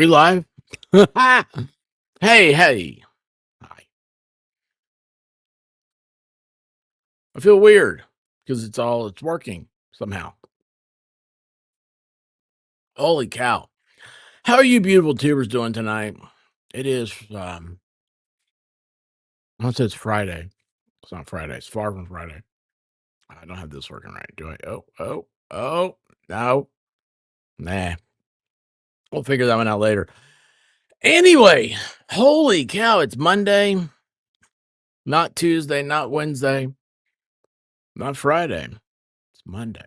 we live? Hey, hey. Hi. I feel weird because it's working somehow. Holy cow. How are you beautiful tubers doing tonight? It is I want to say it's Friday. It's not Friday. It's far from Friday. I don't have this working right. Do I? Oh, no. Nah. We'll figure that one out later. Anyway, holy cow, it's Monday, not Tuesday, not Wednesday, not Friday. It's Monday.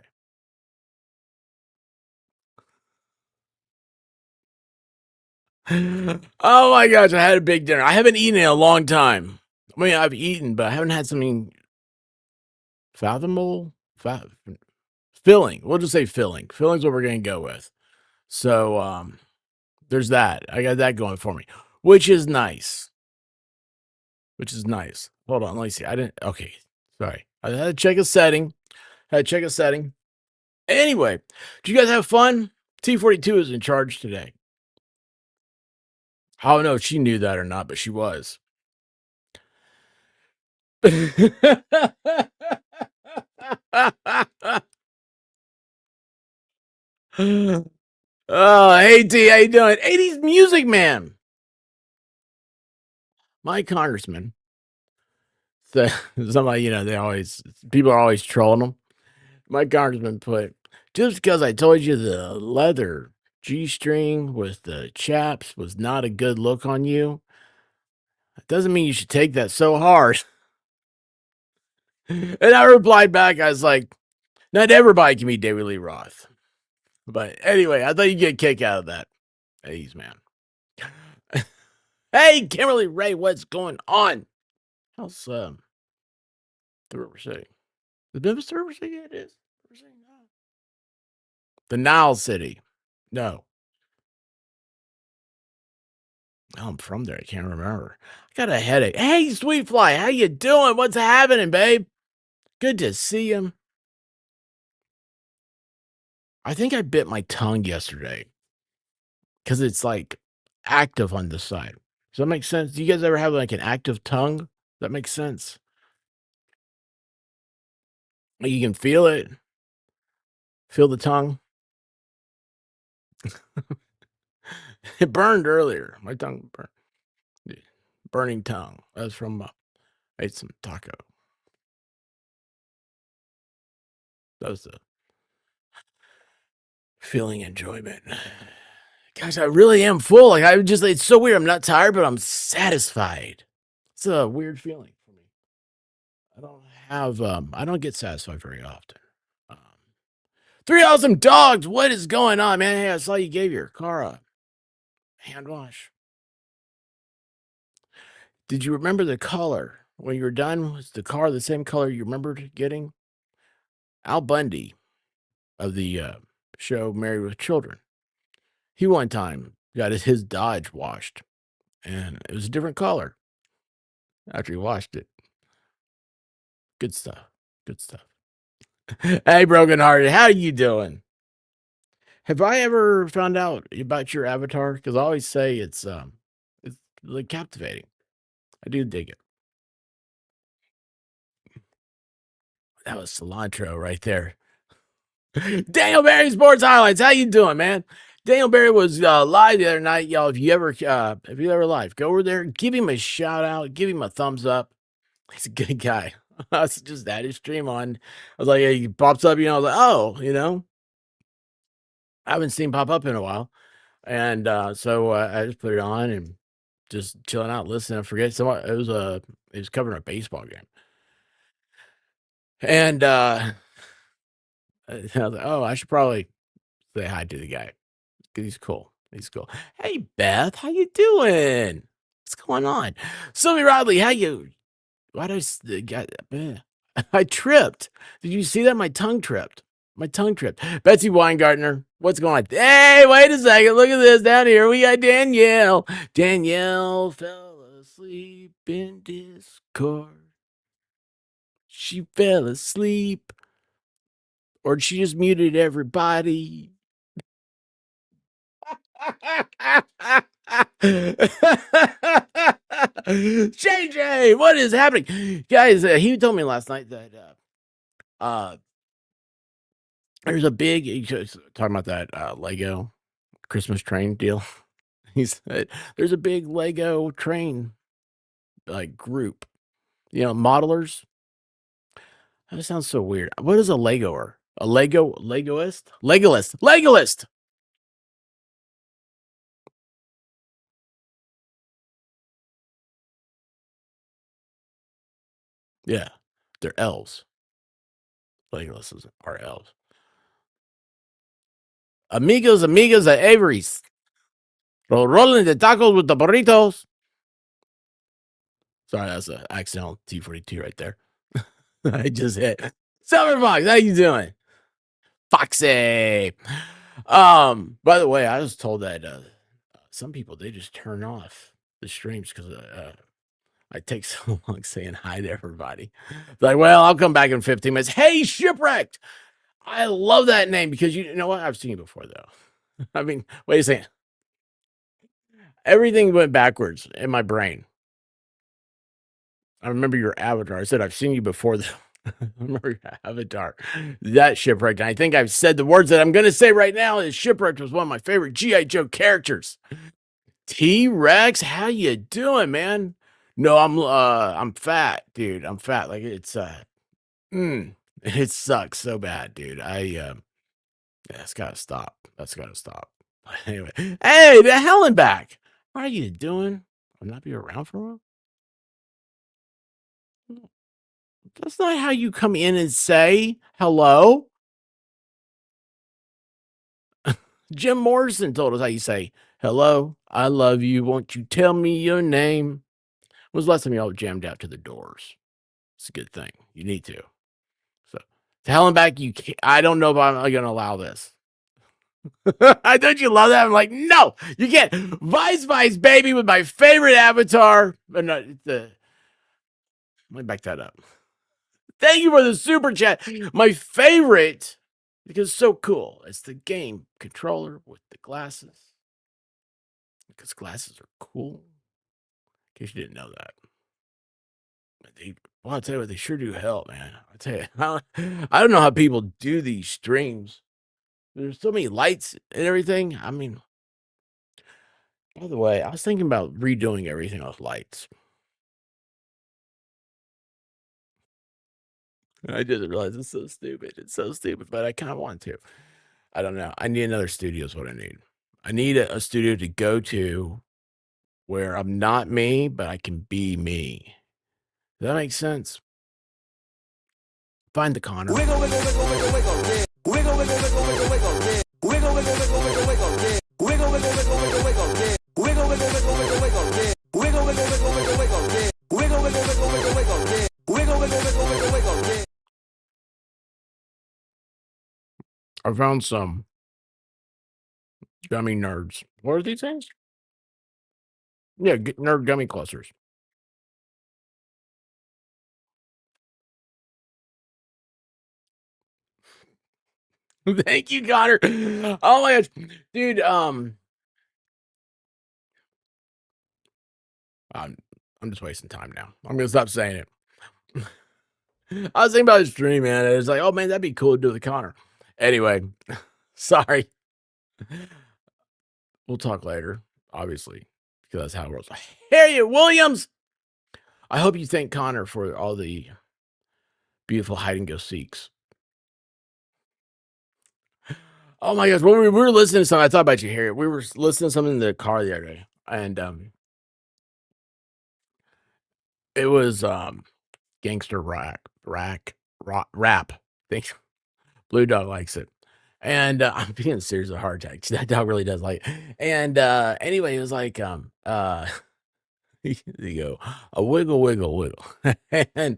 Oh my gosh, I had a big dinner. I haven't eaten in a long time. I mean, I've eaten, but I haven't had something fathomable, filling. We'll just say filling. Filling's what we're gonna go with. So, there's that. I got that going for me, which is nice. Which is nice. Hold on, let me see. I didn't. Okay, sorry. I had to check a setting. Had to check a setting. Anyway, do you guys have fun? T42 is in charge today. I don't know if she knew that or not, but she was. Oh, hey T, how you doing? 80s music man. My congressman. So, somebody, they always people are always trolling them. My congressman put, just because I told you the leather G-string with the chaps was not a good look on you, it doesn't mean you should take that so hard. And I replied back, I was like, not everybody can be David Lee Roth. But anyway, I thought you'd get a kick out of that. Hey, man. Hey, Kimberly Ray, what's going on? How's the River City? The Memphis the River City? It is. River City? No. The Nile City. No. Oh, I'm from there. I can't remember. I got a headache. Hey, Sweet Fly, how you doing? What's happening, babe? Good to see you. I think I bit my tongue yesterday because it's like active on this side. Does that make sense? Do you guys ever have like an active tongue? That makes sense. Like, you can feel it. Feel the tongue. It burned earlier. My tongue burned. Yeah. Burning tongue. That's from I ate some taco. That was the feeling enjoyment. Gosh, I really am full. Like it's so weird. I'm not tired, but I'm satisfied. It's a weird feeling for me. I don't I don't get satisfied very often. Um, Three awesome dogs. What is going on, man? Hey, I saw you gave your car a hand wash. Did you remember the color when you were done? Was the car the same color you remembered getting? Al Bundy of the show Married with Children. He one time got his Dodge washed, and it was a different color after he washed it. Good stuff. Good stuff. Hey, broken hearted, how you doing? Have I ever found out about your avatar? Because I always say it's like captivating. I do dig it. That was cilantro right there. Daniel Barry Sports Highlights. How you doing, man? Daniel Barry was live the other night, y'all. If you ever live, go over there, give him a shout out, give him a thumbs up. He's a good guy. I was just had his stream on. I was like, he pops up, I was like, oh, I haven't seen him pop up in a while. And so I just put it on and just chilling out, listening. I forget someone it was covering a baseball game. And I was like, oh, I should probably say hi to the guy. He's cool. He's cool. Hey Beth, how you doing? What's going on? Sylvie Rodley, how you why did I tripped. Did you see that? My tongue tripped. My tongue tripped. Betsy Weingartner, what's going on? Hey, wait a second. Look at this down here. We got Danielle. Danielle fell asleep in Discord. She fell asleep. Or she just muted everybody. JJ, what is happening? Guys, he told me last night that uh there's a big he's just talking about that Lego Christmas train deal. He said there's a big Lego train like group, modelers. That sounds so weird. What is a Legoer? A Legoist? Legoist. Yeah, they're elves. Legolas are elves. Amigos at Avery's. Rolling the tacos with the burritos. Sorry, that's an accidental T42 right there. I just hit. Summer Fox, how you doing? Foxy. By the way, I was told that some people they just turn off the streams because I take so long saying hi to everybody. Like, well, I'll come back in 15 minutes. Hey, Shipwrecked. I love that name because you know what? I've seen you before though. I mean, wait a second. Everything went backwards in my brain. I remember your avatar. I said, I've seen you before. I remember your avatar. That Shipwrecked. And I think I've said the words that I'm going to say right now is Shipwrecked was one of my favorite G.I. Joe characters. T-Rex, how you doing, man? No, I'm fat, dude. I'm fat. Like it sucks so bad, dude. That's gotta stop. That's gotta stop. Anyway, hey, the Helen back. How are you doing? I'll not be around for a while. That's not how you come in and say hello. Jim Morrison told us how you say hello. I love you. Won't you tell me your name? When was the last time y'all jammed out to the Doors? It's a good thing. You need to. So to Helen back, you can't, I don't know if I'm going to allow this. I don't you love that? I'm like, no, you can't. Vice, baby, with my favorite avatar. But no, let me back that up. Thank you for the super chat. My favorite, because it's so cool. It's the game controller with the glasses. Because glasses are cool. In case you didn't know that. I'll tell you what, they sure do help, man. I tell you, I don't know how people do these streams. There's so many lights and everything. I mean, by the way, I was thinking about redoing everything with lights. I didn't realize it's so stupid. It's so stupid, but I kind of want to. I don't know. I need another studio is what I need. I need a studio to go to where I'm not me, but I can be me. Does that make sense? Find the Connor. Wiggle, wiggle, wiggle, wiggle, wiggle, yeah. Wiggle, wiggle, wiggle, wiggle, wiggle, yeah. Wiggle, wiggle, wiggle, wiggle, wiggle, yeah. Wiggle, wiggle, wiggle, wiggle, wiggle, yeah. Wiggle, wiggle, wiggle, wiggle, wiggle, yeah. Wiggle, wiggle, wiggle, wiggle, wiggle, yeah. Wiggle, wiggle, wiggle, wiggle, wiggle, yeah. Wiggle, wiggle, wiggle, wiggle, wiggle, yeah. I found some gummy nerds. What are these things? Yeah, nerd gummy clusters. Thank you, Connor. Oh my gosh, dude. I'm, I'm just wasting time now. I'm gonna stop saying it. I was thinking about his stream, man. It's like, oh man, that'd be cool to do with Connor. Anyway, sorry. We'll talk later, obviously, because that's how it rolls. Harriet Williams. I hope you thank Connor for all the beautiful hide and go seeks. Oh my gosh, when we were listening to something, I thought about you, Harriet. We were listening to something in the car the other day, and it was gangster rap. Think Blue Dog likes it. And I'm being serious with a heart attack. That dog really does like it. And anyway, it was like you go a wiggle, wiggle, wiggle. And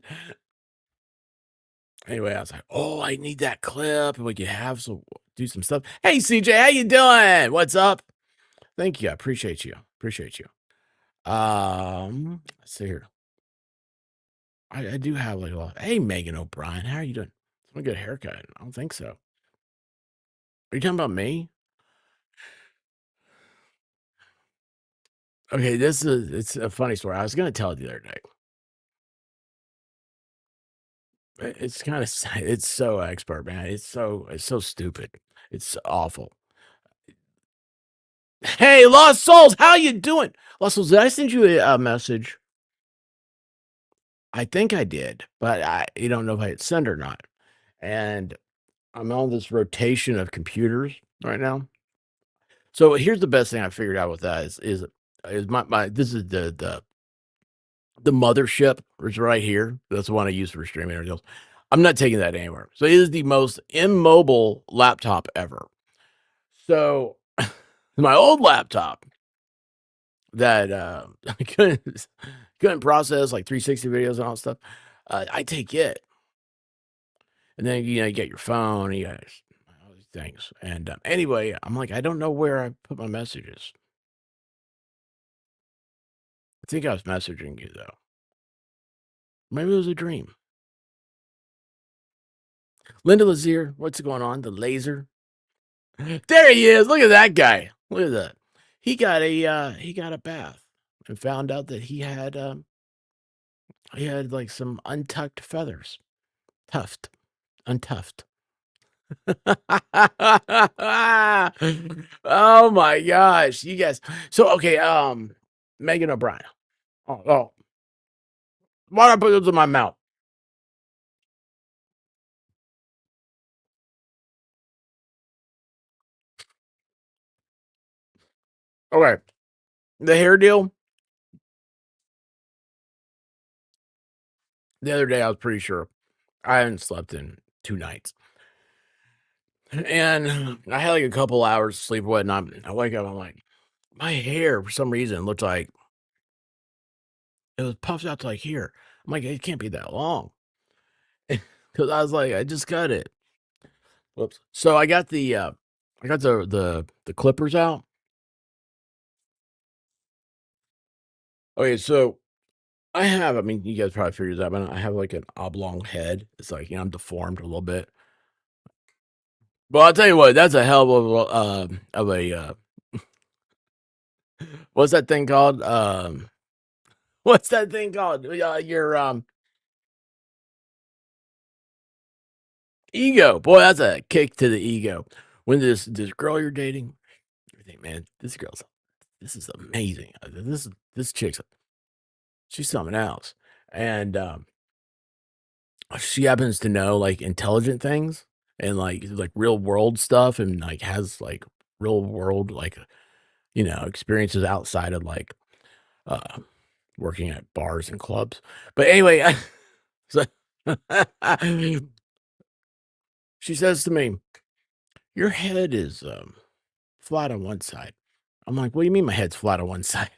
anyway, I was like, oh, I need that clip. And we could have some do some stuff. Hey CJ, how you doing? What's up? Thank you. I appreciate you. Appreciate you. Let's see here. I do have like a lot. Hey Megan O'Brien, how are you doing? It's a good haircut. I don't think so. Are you talking about me? Okay, it's a funny story. I was gonna tell it the other day. It's kinda it's so expert, man. It's so stupid. It's awful. Hey, Lost Souls, how you doing? Lost Souls, did I send you a message? I think I did, but I you don't know if I hit send or not. And I'm on this rotation of computers right now. So here's the best thing I figured out with that is my this is the mothership is right here. That's the one I use for streaming everything else. I'm not taking that anywhere. So it is the most immobile laptop ever. So my old laptop that I couldn't process like 360 videos and all that stuff. I take it, and then you get your phone, you got all these things. And anyway, I'm like, I don't know where I put my messages. I think I was messaging you though. Maybe it was a dream. Linda Lazier, what's going on? The laser. There he is. Look at that guy. Look at that. He got a bath and found out that he had like some untucked feathers. Tuft. Untuft. Oh my gosh. You guys. So okay, Megan O'Brien. Oh. Why did I put those in my mouth? Okay. The hair deal. The other day I was pretty sure I hadn't slept in 2 nights. And I had like a couple hours of sleep and whatnot. I wake up, I'm like, my hair for some reason looked like it was puffed out to like here. I'm like, it can't be that long. Because I was like, I just got it. Whoops. So I got the clippers out. Okay, so I mean, you guys probably figured that, but I have like an oblong head. It's like, I'm deformed a little bit. But I'll tell you what, that's a hell of a what's that thing called? What's that thing called? Your ego. Boy, that's a kick to the ego. When this girl you're dating, you think, man, this is amazing. This chick's she's something else. And she happens to know like intelligent things and like real world stuff and like has like real world like experiences outside of like uh working at bars and clubs. But anyway, so she says to me, "Your head is flat on one side." I'm like, "What do you mean my head's flat on one side?"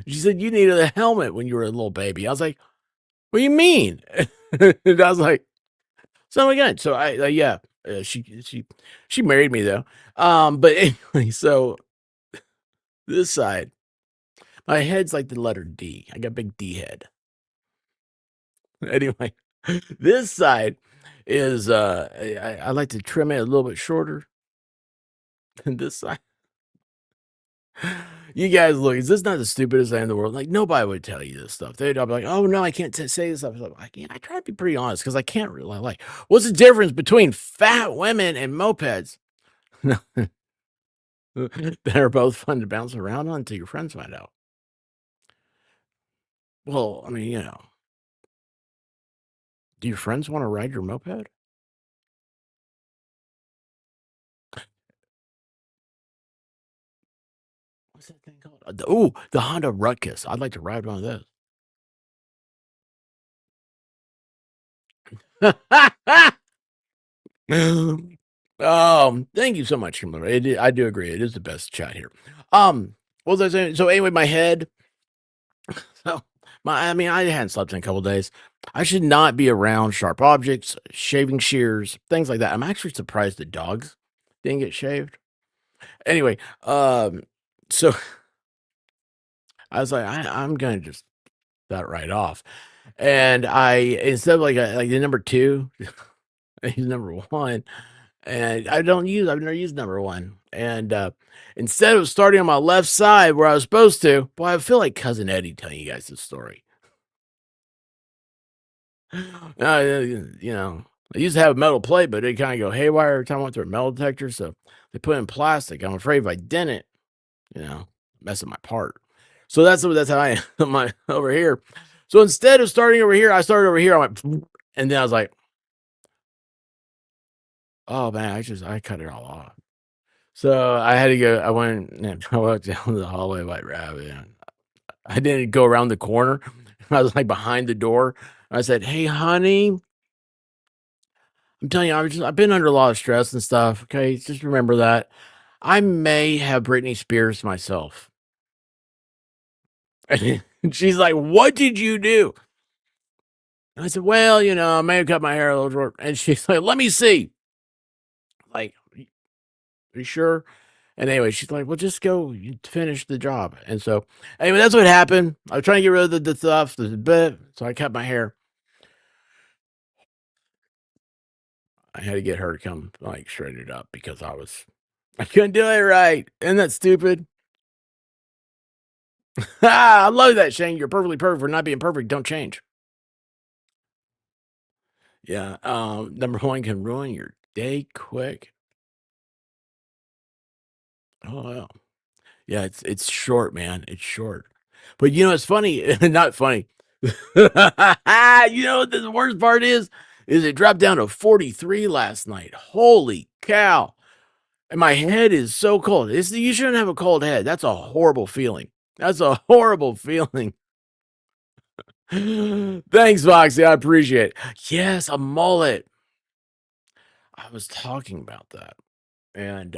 She said, "You needed a helmet when you were a little baby." I was like, "What do you mean?" And I was like, "So again, so I yeah, she married me though." But anyway, so this side, my head's like the letter D. I got big D head. Anyway, this side is I like to trim it a little bit shorter than this side. You guys look, is this not the stupidest thing in the world? Like nobody would tell you this stuff. They'd all be like, "Oh no, I can't say this stuff." Like, yeah, I try to be pretty honest because I can't really like. What's the difference between fat women and mopeds? They're both fun to bounce around on until your friends find out. Well, I mean, do your friends want to ride your moped? What's that thing called? The Honda Ruckus. I'd like to ride one of those. Thank you so much, Kimberly. I do agree. It is the best chat here. Well, so anyway, my head. So I mean, I hadn't slept in a couple days. I should not be around sharp objects, shaving shears, things like that. I'm actually surprised the dogs didn't get shaved. Anyway, so I was like, I'm gonna just that right off, and I instead of like the number two, he's number one. and I've never used number 1, and, instead of starting on my left side where I was supposed to, boy, I feel like Cousin Eddie telling you guys this story. You know, I used to have a metal plate, but it kinda go haywire every time I went through a metal detector, so they put in plastic. I'm afraid if I didn't, you know, mess up my part. So that's how I am my over here. So instead of starting over here, I started over here, I went, and then I was like, "Oh, man, I cut it all off." So I had to go I went and I walked down the hallway like rabbit, and I didn't go around the corner. I was, like, behind the door. I said, "Hey, honey, I'm telling you, I've been under a lot of stress and stuff, okay? Just remember that. I may have Britney Spears myself." And she's like, "What did you do?" I said, "Well, I may have cut my hair a little short." And she's like, "Let me see." Like, "Are you sure?" And anyway, she's like, "Well, just go you finish the job." And so, anyway, that's what happened. I was trying to get rid of the stuff, the bit, so I cut my hair. I had to get her to come, like, straighten it up because I couldn't do it right. Isn't that stupid? I love that, Shane. You're perfectly perfect for not being perfect. Don't change. Yeah. Number 1 can ruin your day quick. Oh, wow. Yeah, it's short, man. It's short. But it's funny, not funny. You know what the worst part is? Is it dropped down to 43 last night. Holy cow. And my head is so cold. You shouldn't have a cold head. That's a horrible feeling. That's a horrible feeling. Thanks, Foxy. I appreciate it. Yes, a mullet. I was talking about that. And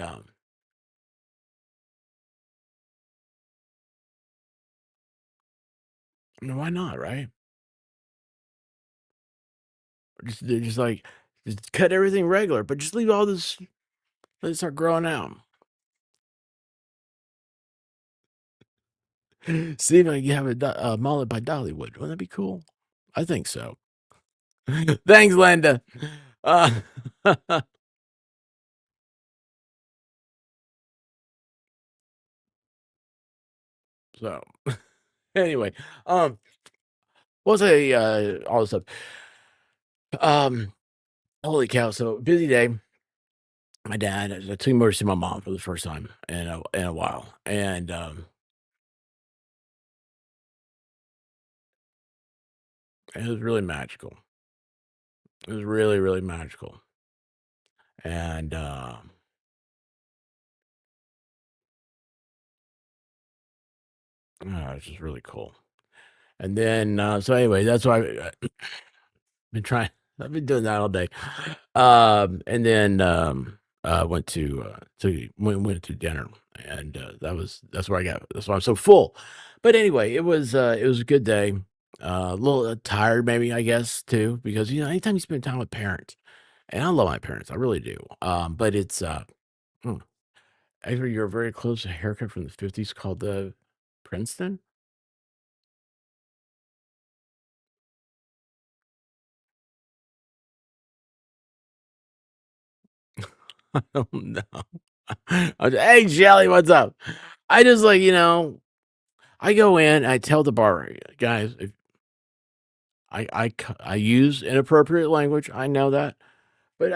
why not, right? They're just like, just cut everything regular, but just leave all this, let it start growing out. See if I can have a mullet by Dollywood. Wouldn't that be cool? I think so. Thanks, Linda. Uh, so anyway, what's all this stuff? Um, holy cow! So busy day. My dad, I took him over to see my mom for the first time in a while, and it was really magical. It was really, really magical, and it was just really cool. And then, so anyway, that's why been trying. I've been doing that all day. And then went went to dinner, and that's where I got. That's why I'm so full. But anyway, it was a good day. A little tired, maybe I guess too, because anytime you spend time with parents, and I love my parents, I really do. But it's hmm, I hear you're very close to a haircut from the '50s called the Princeton. I don't know. Hey, Shelly, what's up? I just like, I go in, I tell the bar guys, if I use inappropriate language, I know that, but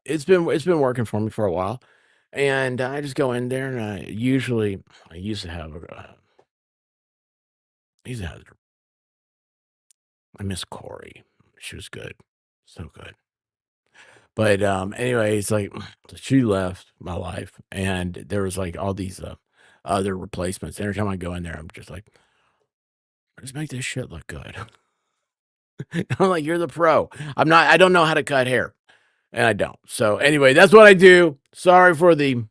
it's been working for me for a while, and I just go in there, and I used to have I used to have I miss Corey. She was good, so good. But anyway, it's like she left my life, and there was like all these other replacements. Every time I go in there, I'm just like, just make this shit look good. I'm like, you're the pro. I'm not. I don't know how to cut hair, and I don't. So anyway, that's what I do. Sorry for the.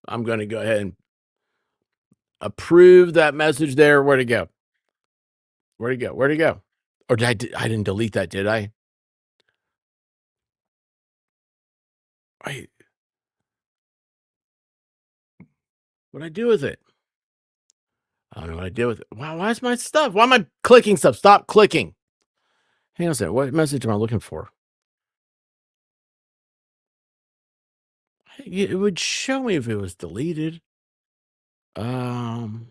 I'm gonna go ahead and approve that message there. Where'd it go? Where'd it go? Where'd it go? Or I didn't delete that, did I? Wait, what'd I do with it? I don't know what I did with it. Wow, why is my stuff? Why am I clicking stuff? Stop clicking. Hang on a second. What message am I looking for? It would show me if it was deleted. Um,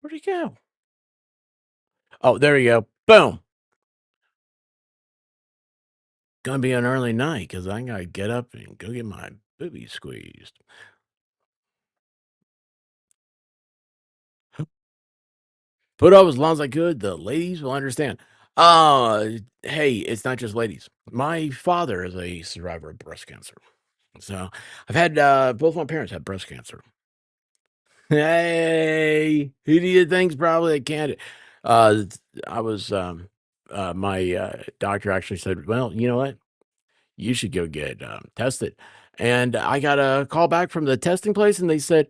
where'd it go? Oh, there you go. Boom. Gonna be an early night because I gotta get up and go get my boobies squeezed. Put up as long as I could. The ladies will understand. Hey, it's not just ladies. My father is a survivor of breast cancer. So I've had both my parents had breast cancer. Hey, who do you think's probably a candidate? Uh, I was my doctor actually said, "Well, you know what? You should go get tested." And I got a call back from the testing place, and they said,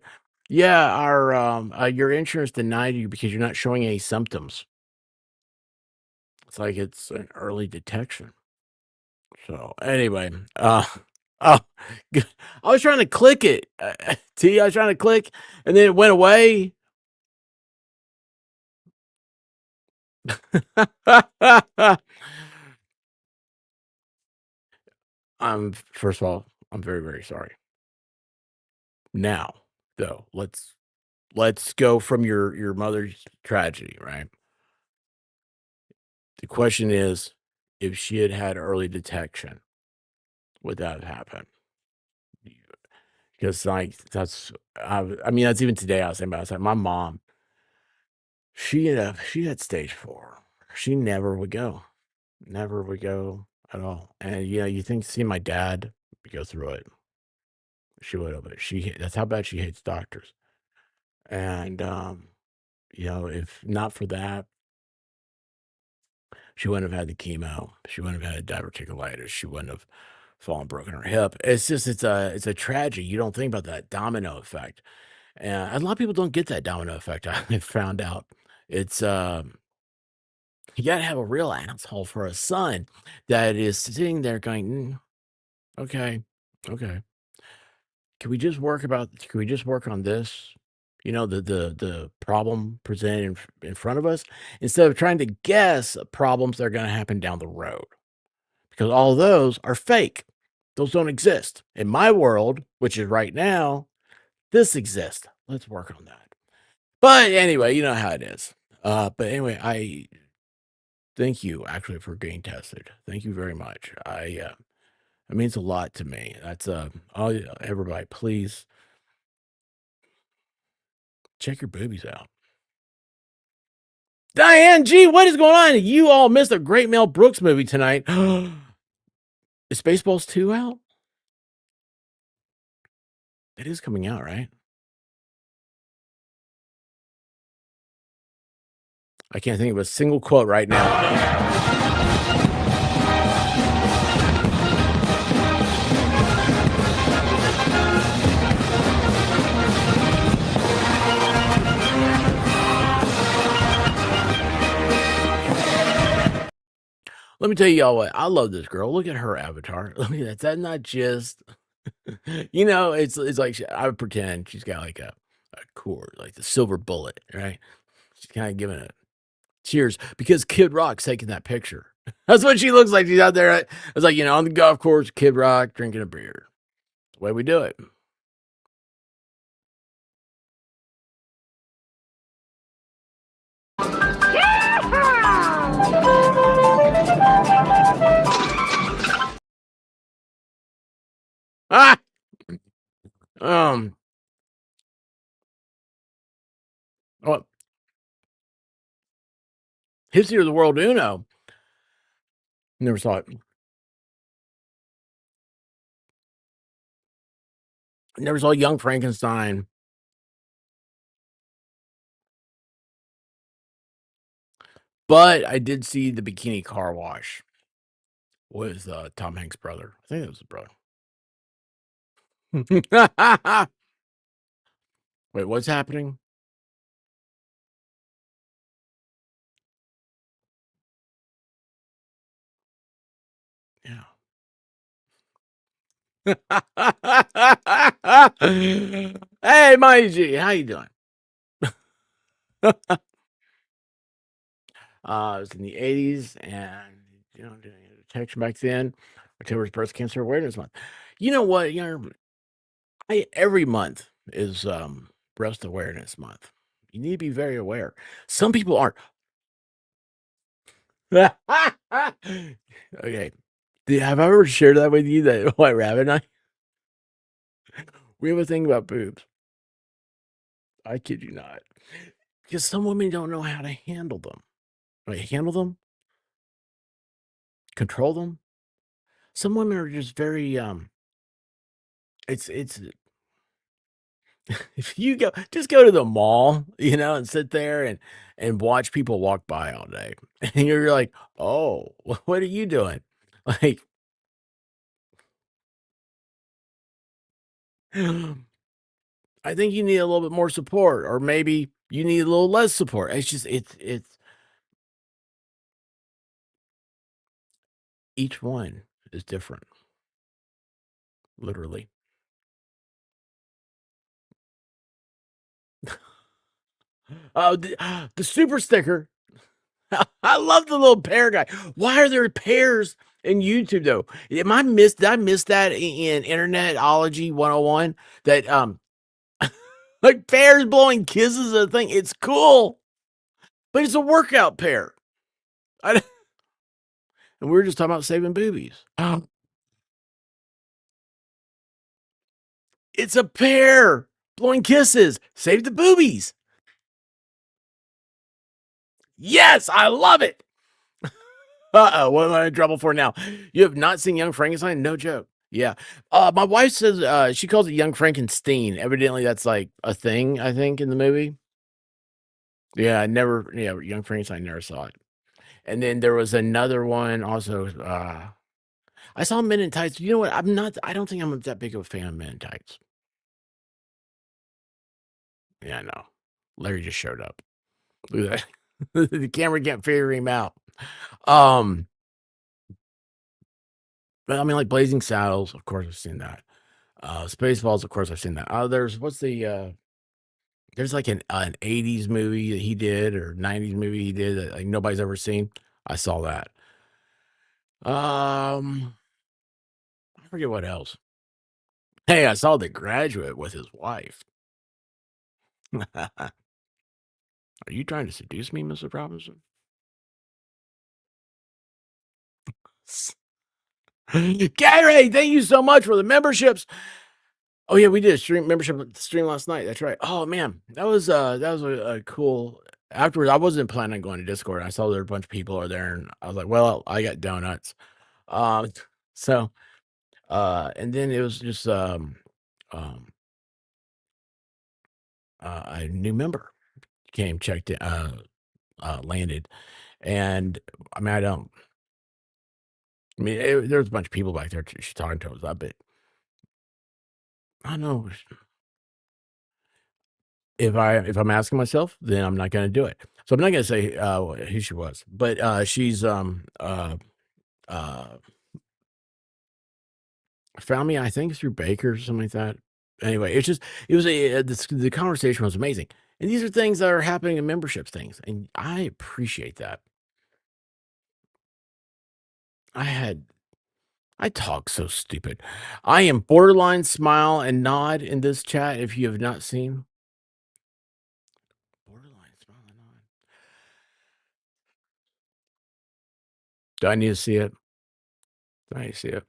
"Yeah, our your insurance denied you because you're not showing any symptoms." It's like it's an early detection. So anyway, oh, g- I was trying to click it. I was trying to click, and then it went away. First of all, I'm very, very sorry. Now, though, let's go from your mother's tragedy, right? The question is, if she had had early detection, would that have happened? Because like I mean, that's even today. I was saying about it. I was like, my mom, she had stage 4. She never would go, never would go at all. And you think seeing my dad go through it, she would have. But that's how bad she hates doctors. And if not for that, she wouldn't have had the chemo. She wouldn't have had diverticulitis. She wouldn't have fallen broken her hip. It's a tragedy. You don't think about that domino effect. And a lot of people don't get that domino effect. I found out. It's you gotta have a real asshole for a son that is sitting there going, okay, okay. Can we just work on this? The problem presented in front of us instead of trying to guess problems that are going to happen down the road because all those are fake. Those don't exist in my world, which is right now. This exists. Let's work on that. But anyway, you know how it is. But anyway, I thank you actually for getting tested. Thank you very much. It means a lot to me. That's everybody, please check your boobies out. Diane G, what is going on? You all missed a great Mel Brooks movie tonight. Is Spaceballs 2 out? It is coming out, right? I can't think of a single quote right now. Let me tell y'all what, I love this girl. Look at her avatar. Look at that. Is that not just it's like I would pretend she's got like a cord, like the silver bullet, right? She's kind of giving it cheers because Kid Rock's taking that picture. That's what she looks like. She's out there. It's like, on the golf course, Kid Rock drinking a beer. The way we do it. Ah! Um, well, History of the World Uno. Never saw it. Never saw Young Frankenstein. But I did see the Bikini Car Wash with Tom Hanks' brother. I think it was his brother. Wait, what's happening? Yeah. Hey, Mikey G, how you doing? It was in the '80s, and doing detection back then. October was Breast Cancer Awareness Month. You know what? Every month is Breast Awareness Month. You need to be very aware. Some people aren't. Okay. Have I ever shared that with you? That White Rabbit and I, we have a thing about boobs. I kid you not. Because some women don't know how to handle them. Like, handle them, control them. Some women are just very it's if you just go to the mall, and sit there and watch people walk by all day. And you're like, "Oh, what are you doing?" Like, I think you need a little bit more support, or maybe you need a little less support. It's just it's each one is different, literally. Oh, the super sticker. I love the little pear guy. Why are there pears in YouTube though? Did I miss that in Internetology 101? That like pears blowing kisses a thing. It's cool, but it's a workout pear. I, and we were just talking about saving boobies. It's a pear blowing kisses. Save the boobies. Yes, I love it. Uh-oh, what am I in trouble for now? You have not seen Young Frankenstein? No joke. Yeah. My wife says, she calls it Young Frankenstein. Evidently, that's, like, a thing, I think, in the movie. Yeah, Young Frankenstein, never saw it. And then there was another one also, I saw Men in Tights. You know what? I don't think I'm that big of a fan of Men in Tights. Yeah, I know. Larry just showed up. Look at that. The camera can't figure him out. Um, but, I mean, like, Blazing Saddles, of course, I've seen that. Spaceballs, of course, I've seen that. There's like an '80s movie that he did or '90s movie he did that, like, nobody's ever seen. I saw that. I forget what else. Hey, I saw The Graduate with his wife. Are you trying to seduce me, Mrs. Robinson? Gary, thank you so much for the memberships. Oh yeah, we did a stream last night. That's right. Oh man, that was a cool. Afterwards, I wasn't planning on going to Discord. I saw there were a bunch of people are there, and I was like, well, I got donuts. Um, so and then it was just um a new member came, checked in, landed, and I mean, there was a bunch of people back there. She's talking to us, I bet. I know if I'm asking myself, then I'm not gonna do it. So I'm not gonna say who she was, but she's uh found me, I think, through Baker or something like that. Anyway, the conversation was amazing, and these are things that are happening in membership things, and I appreciate that. I had I talk so stupid. I am borderline smile and nod in this chat. If you have not seen borderline smile and nod, do I need to see it? Do I need to see it?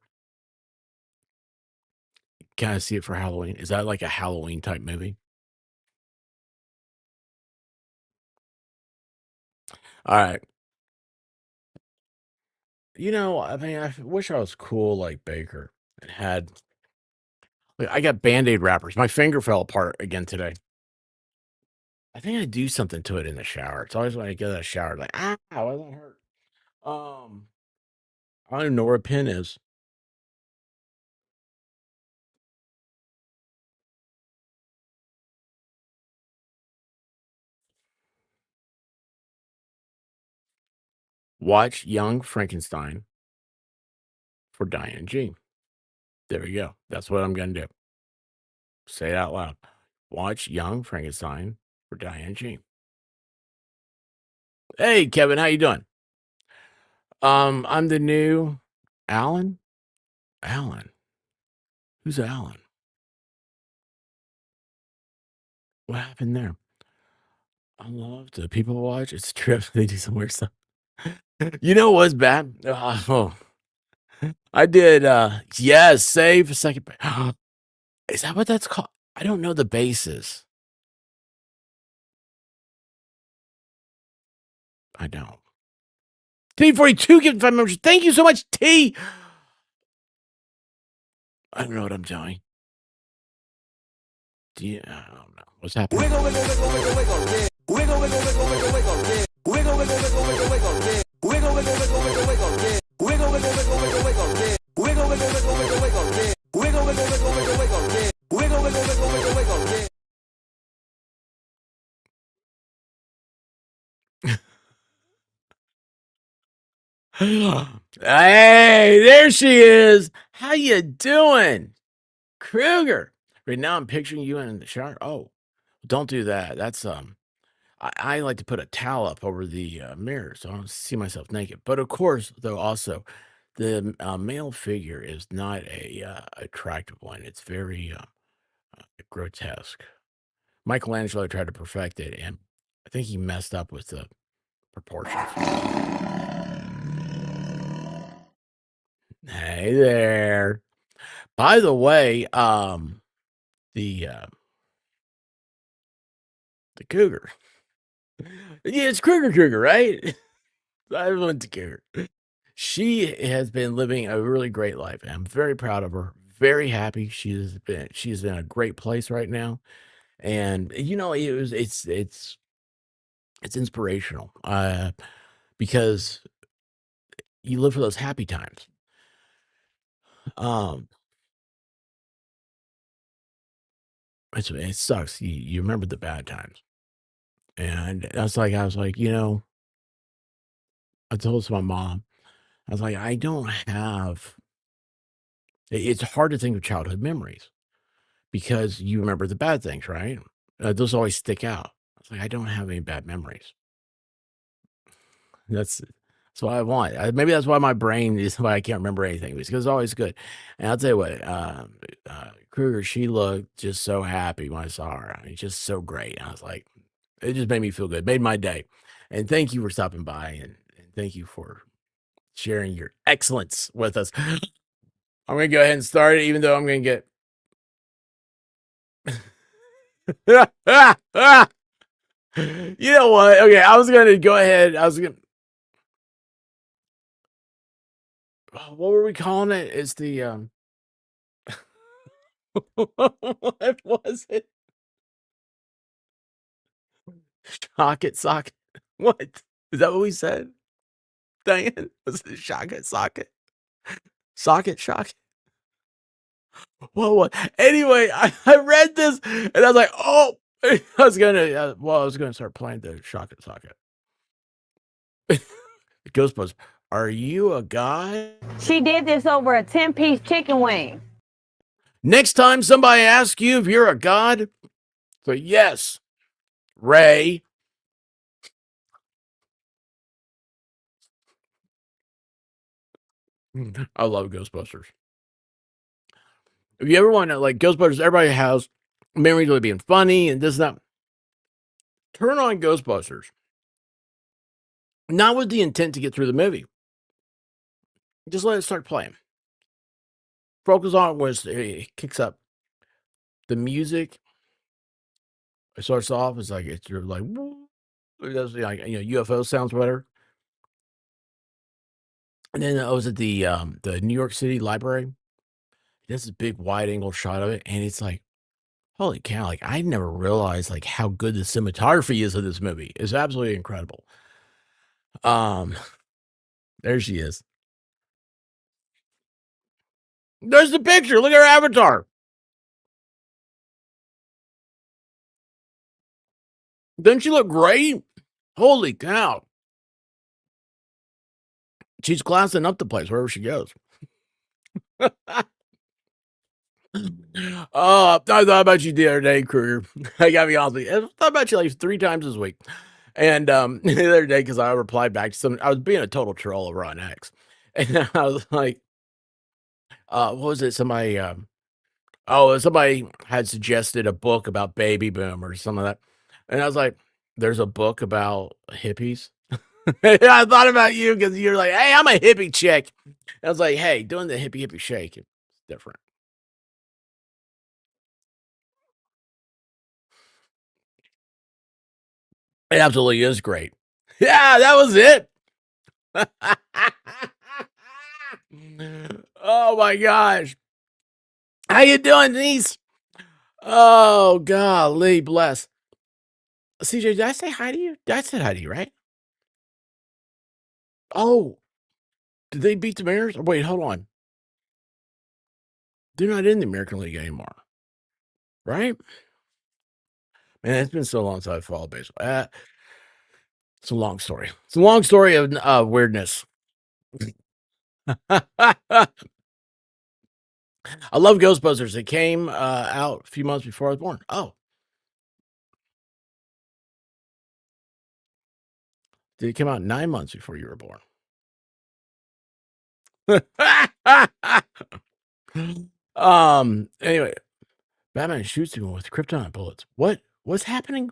Can I see it for Halloween? Is that like a Halloween type movie? All right. I mean, I wish I was cool like Baker and had. Like, I got Band-Aid wrappers. My finger fell apart again today. I think I do something to it in the shower. It's always when I get out of the shower, like, why does that hurt? Um, I don't even know where a pin is. Watch Young Frankenstein for Diane G. There we go. That's what I'm gonna do. Say it out loud. Watch Young Frankenstein for Diane G. Hey, Kevin, how you doing? I'm the new Alan. Alan, who's Alan? What happened there? I love the people watch. It's true. They do some weird stuff. You know what's bad? Oh, I did. Yes, save a second. Is that what that's called? I don't know the bases. I don't. T42 gives 5 members. Thank you so much, T. I don't know what I'm doing. I don't know what's happening. Wiggle, wiggle, wiggle, wiggle, wiggle, yeah. Wiggle, wiggle, wiggle, wiggle, wiggle, yeah. Wiggle, wiggle, wiggle, wiggle, wiggle, yeah. Wiggle, wiggle, wiggle, wiggle, wiggle, yeah. Wiggle, wiggle, wiggle, wiggle, wiggle, yeah. Wiggle, wiggle, wiggle, wiggle, wiggle, yeah. Wiggle, wiggle, wiggle, wiggle, wiggle, yeah. Wiggle, wiggle, wiggle, wiggle, wiggle, yeah. Hey, there she is. How you doing, Kruger? Right now, I'm picturing you in the shower. Oh, don't do that. That's I like to put a towel up over the mirror so I don't see myself naked. But of course, though, also the male figure is not a attractive one. It's very grotesque. Michelangelo tried to perfect it, and I think he messed up with the proportions. Hey there. By the way, the uh, the cougar. Yeah, it's Kruger, right? I went to Cougar. She has been living a really great life, and I'm very proud of her. Very happy. She's in a great place right now, and it's inspirational. Because you live for those happy times. Um, it sucks. You remember the bad times, and I was like, I told my mom, I was like, I don't have. It's hard to think of childhood memories because you remember the bad things, right? Those always stick out. I was like, I don't have any bad memories. That's what I want. Maybe that's why my brain is why I can't remember anything because it's always good. And I'll tell you what, Kruger, she looked just so happy when I saw her. I mean, just so great. I was like, it just made me feel good, made my day. And thank you for stopping by and thank you for sharing your excellence with us. I'm going to go ahead and start it, even though I'm going to get. You know what? Okay, I was going to go ahead. I was going to. What were we calling it? It's the what was it? Socket socket. What? Is that what we said? Dang, was it socket socket? Socket shocket? What? Anyway, I read this and I was like, oh, I was gonna start playing the socket socket. Ghostbusters. Are you a guy? She did this over a 10-piece chicken wing. Next time somebody asks you if you're a god, say yes, Ray. I love Ghostbusters. If you ever want to like Ghostbusters, everybody has memories of being funny and this and that. Turn on Ghostbusters. Not with the intent to get through the movie. Just let it start playing. Focus on it when it kicks up. The music, it starts off, it's like you're like, it does like UFO sounds better. And then I was at the New York City Library. This is a big wide angle shot of it, and it's like, holy cow! Like I never realized like how good the cinematography is of this movie. It's absolutely incredible. Um, there she is. There's the picture. Look at her avatar. Doesn't she look great? Holy cow. She's classing up the place wherever she goes. Oh, I thought about you the other day, Kruger. I gotta be honest with you. I thought about you like 3 times this week. And the other day, because I replied back to some, I was being a total troll over on X, and I was like, what was it? Somebody had suggested a book about baby boom or some of that, and I was like, "There's a book about hippies." I thought about you because you're like, "Hey, I'm a hippie chick." I was like, "Hey, doing the hippie hippie shake is different." It absolutely is great. Yeah, that was it. Oh my gosh. How you doing, niece? Oh, golly bless. CJ, did I say hi to you? I said hi to you, right? Oh, did they beat the Mariners? Oh, wait, hold on. They're not in the American League anymore, right? Man, it's been so long since I followed baseball. It's a long story. It's a long story of weirdness. I love Ghostbusters. It came out a few months before I was born. Oh, did it come out 9 months before you were born? Anyway, Batman shoots him with kryptonite bullets. What's happening?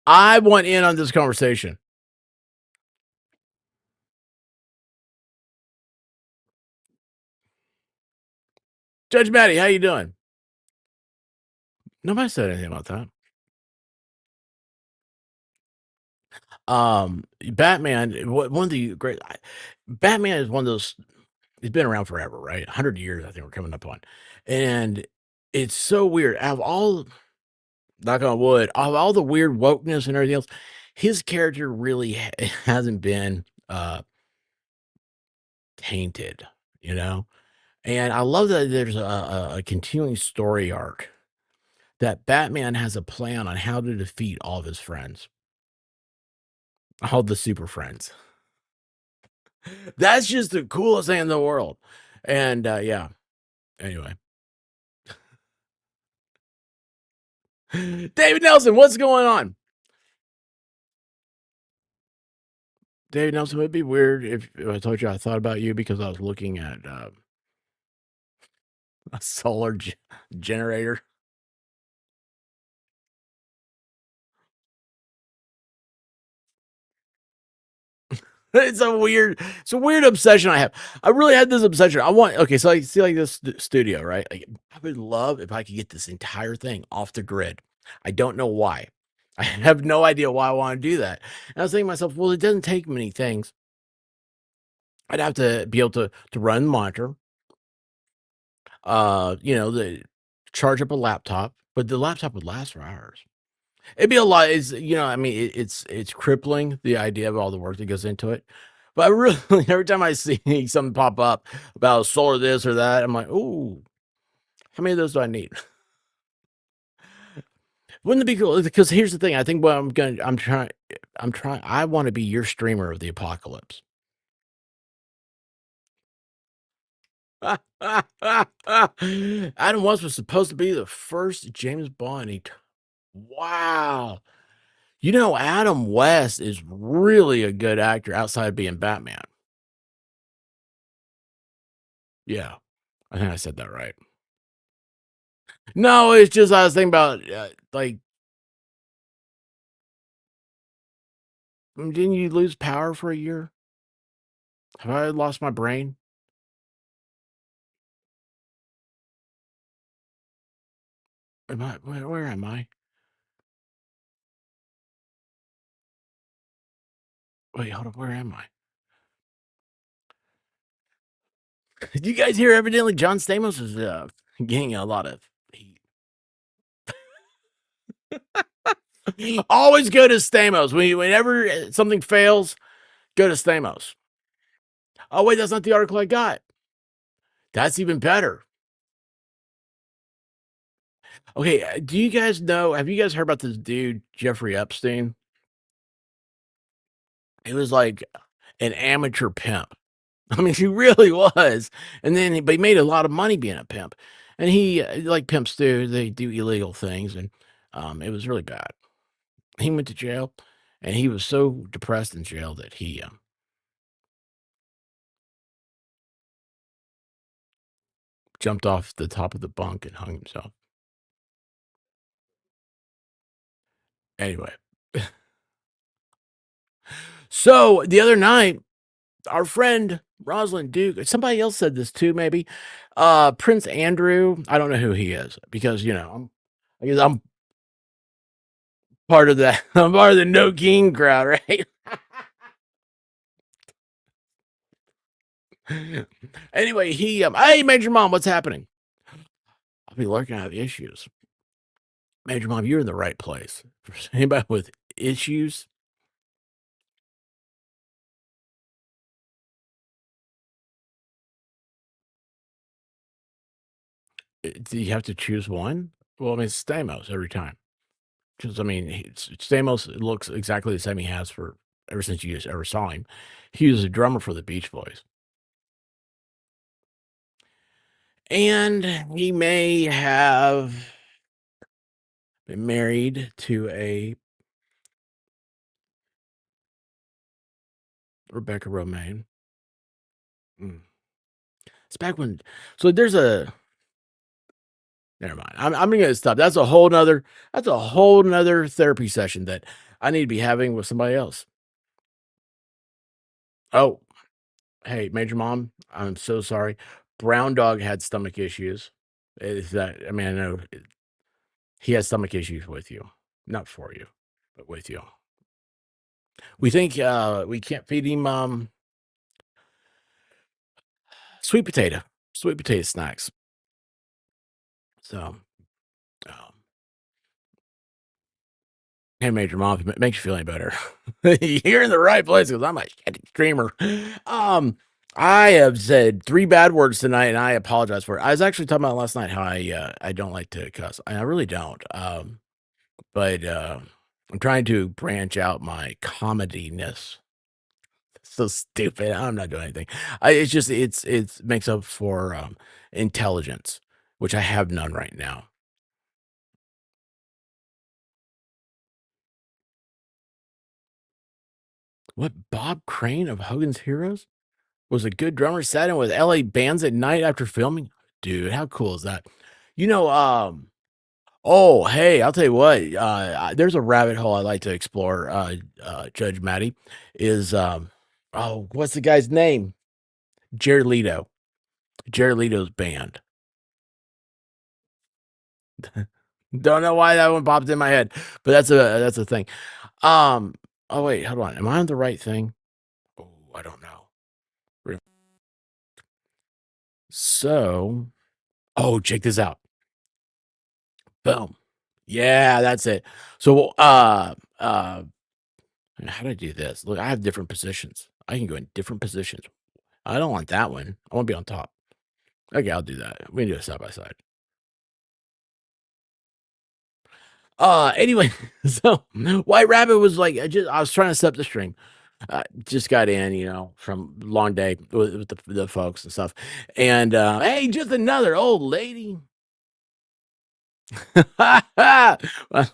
I want in on this conversation. Judge Maddie, how you doing? Nobody said anything about that. Batman, one of the great Batman is one of those. He's been around forever, right? 100 years, I think we're coming up on, and it's so weird. Out of all, knock on wood, of all the weird wokeness and everything else, his character really hasn't been tainted, you know. And I love that there's a continuing story arc that Batman has a plan on how to defeat all of his friends, all the super friends. That's just the coolest thing in the world. And yeah, anyway. David Nelson, what's going on? David Nelson, would it be weird if I told you I thought about you because I was looking at a solar generator? It's a weird obsession I have. I really had this obsession. I want okay, so I see like this studio, right? Like, I would love if I could get this entire thing off the grid. I don't know why. I have no idea why I want to do that. And I was thinking to myself, well, it doesn't take many things. I'd have to be able to run the monitor, the charge up a laptop, but the laptop would last for hours. It'd be a lot. I mean, it's crippling the idea of all the work that goes into it. But I really, every time I see something pop up about solar this or that, I'm like, "Ooh, how many of those do I need?" Wouldn't it be cool? Because here's the thing. I think what I'm trying. I want to be your streamer of the apocalypse. Adam West was supposed to be the first James Bond. Wow. Adam West is really a good actor outside of being Batman. Yeah. I think I said that right. No, it's just I was thinking about, like, didn't you lose power for a year? Have I lost my brain? Where am I? Wait, hold on, where am I? Did you guys hear evidently John Stamos is, getting a lot of heat. Always go to Stamos. Whenever something fails, go to Stamos. Oh, wait, that's not the article I got. That's even better. Okay, do you guys know have you guys heard about this dude, Jeffrey Epstein? He was like an amateur pimp. I mean, he really was, and then but he made a lot of money being a pimp, and he like pimps do, they do illegal things, and, it was really bad. He went to jail, and he was so depressed in jail that he jumped off the top of the bunk and hung himself. Anyway, so the other night, our friend Rosalind Duke, somebody else said this too, maybe. Prince Andrew, I don't know who he is because I guess I'm part of that. I'm part of the No King crowd, right? Anyway, hey, Major Mom, what's happening? I'll be looking at the issues. Major Mom, you're in the right place. For anybody with issues, do you have to choose one? Well, I mean, it's Stamos every time. Because I mean, Stamos looks exactly the same he has for ever since you ever saw him. He was a drummer for the Beach Boys, and he may have been married to a Rebecca Romaine. Mm. It's back when. So there's a. Never mind. I'm gonna stop. That's a whole nother therapy session that I need to be having with somebody else. Oh, hey, Major Mom, I'm so sorry. Brown Dog had stomach issues. Is that? I mean, I know he has stomach issues with you, not for you, but with you. We think we can't feed him sweet potato, sweet potato snacks. So, um, hey, Major Mom, if it makes you feel any better, you're in the right place because I'm a shit streamer. Um, I have said 3 bad words tonight, and I apologize for it. I was actually talking about last night how I don't like to cuss. I really don't. But I'm trying to branch out my comediness. So stupid. I'm not doing anything. It's just it's makes up for intelligence, which I have none right now. What Bob Crane of Hogan's Heroes was a good drummer, sat in with LA bands at night after filming? Dude, how cool is that? You know, oh, hey, I'll tell you what, there's a rabbit hole I like to explore, Judge Maddie, is, oh, what's the guy's name? Jared Leto. Jared Leto's band. Don't know why that one popped in my head, but that's a thing. Um, oh, wait, hold on. Am I on the right thing? Oh, I don't know. Re So oh, check this out. Boom. Yeah, that's it. So, how do I do this? Look, I have different positions. I can go in different positions. I don't want that one. I wanna be on top. Okay, I'll do that. We can do it side by side. Anyway, so White Rabbit was like, I was trying to set up the stream. Just got in, from long day with the folks and stuff. And hey, just another old lady. Well,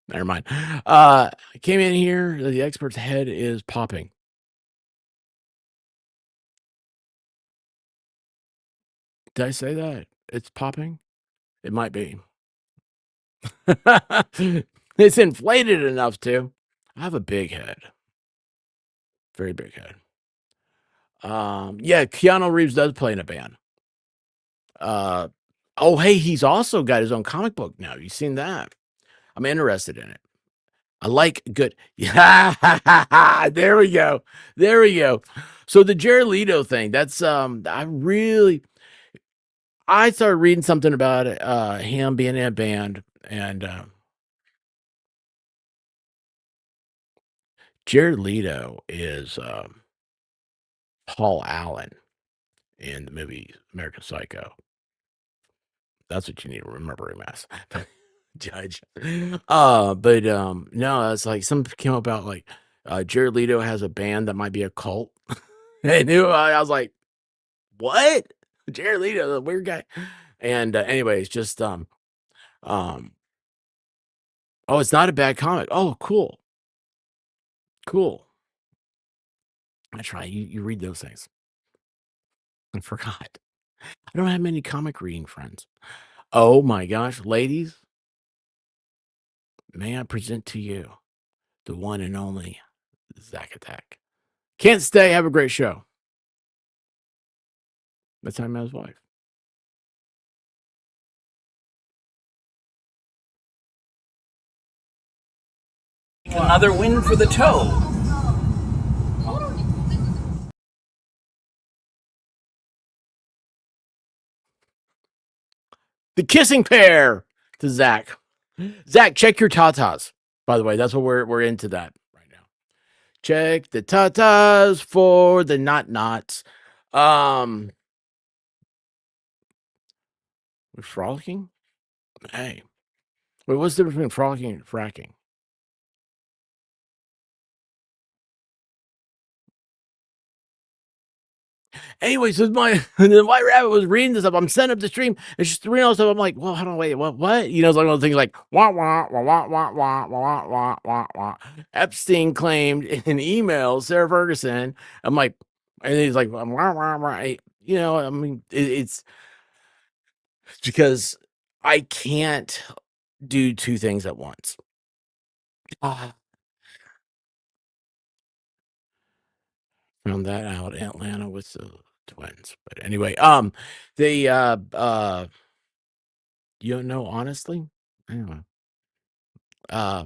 never mind. I came in here. The expert's head is popping. Did I say that? It's popping? It might be. It's inflated enough to. I have a big head, very big head. Yeah, Keanu Reeves does play in a band. Uh, oh, hey, he's also got his own comic book now. You seen that? I'm interested in it. I like good. Yeah, there we go. There we go. So the Jared Leto thing, that's I started reading something about it, him being in a band and Jared Leto is Paul Allen in the movie American Psycho. That's what you need to remember him as. Judge. But no, it's like something came about like Jared Leto has a band that might be a cult. And I was like, what? Jared Leto, the weird guy. And anyways, just um oh, it's not a bad comic. Oh, cool. Cool. That's right. You read those things. I forgot. I don't have many comic reading friends. Oh my gosh, ladies, may I present to you the one and only Zack Attack. Can't stay. Have a great show. That's how I met his wife. Another win for the toe. The kissing pair to Zach. Zach, check your tatas. By the way, that's what we're into that right now. Check the tatas for the knots. Frolicking? Hey. Wait, what's the difference between frolicking and fracking? Anyway, so my White Rabbit was reading this up. I'm setting up the stream, and she's reading all this stuff. I'm like, well, hold on, wait, what? You know, it's like one of those things like wah wah wah wah wah wah wah wah wah wah. Epstein claimed in an email Sarah Ferguson. I'm like, and he's like, wah wah wah. You know, I mean, it's because I can't do two things at once. Ah, found that out in Atlanta with the twins. But anyway, they you don't know honestly? Anyway. Uh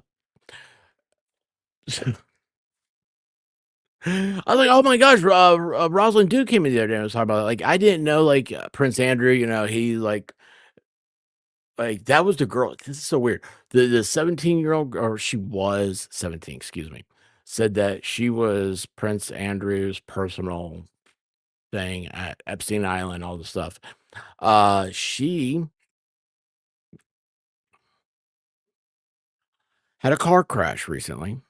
I was like, "Oh my gosh, Rosalind Duke came in the other day and was talking about it." Like, I didn't know, like, Prince Andrew, you know, he, that was the girl. This is so weird. The 17-year-old, or she was 17, excuse me, said that she was Prince Andrew's personal thing at Epstein Island, all the stuff. She had a car crash recently.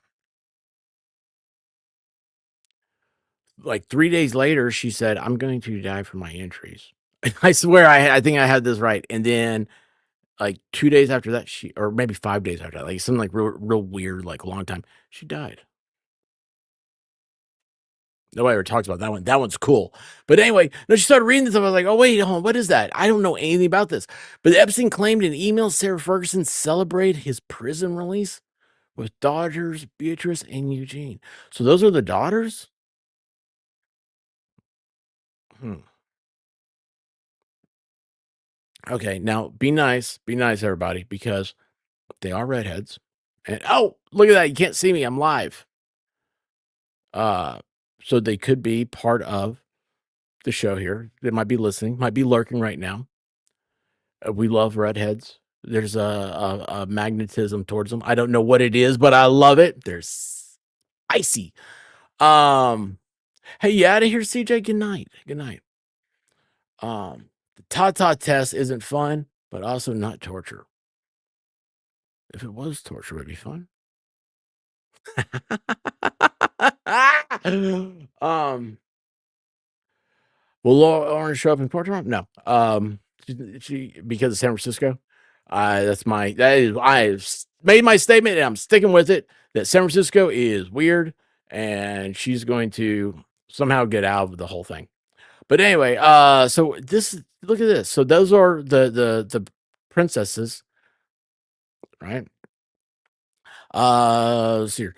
Like 3 days later, she said, "I'm going to die from my injuries." I swear I think I had this right, and then, like, 2 days after that, she or maybe 5 days after that, like, something, like, real weird, like, a long time, she died. Nobody ever talks about that one. That one's cool. But anyway, no, she started reading this, and I was like, "Oh, wait, hold on, what is that? I don't know anything about this." But Epstein claimed in email Sarah Ferguson celebrated his prison release with daughters Beatrice and Eugene. So those are the daughters? Hmm. Okay, now be nice, everybody, because they are redheads. And oh, look at that! You can't see me. I'm live. Uh, so they could be part of the show here. They might be listening, might be lurking right now. We love redheads. There's a magnetism towards them. I don't know what it is, but I love it. They're icy. Um, hey, you out of here, CJ? Good night. Good night. The Tata test isn't fun, but also not torture. If it was torture, it would be fun. um, will Lauren show up in Portland? No. She because of San Francisco. I've made my statement and I'm sticking with it that San Francisco is weird and she's going to somehow get out of the whole thing. But anyway, so this look at this. So those are the princesses, right? Let's see here.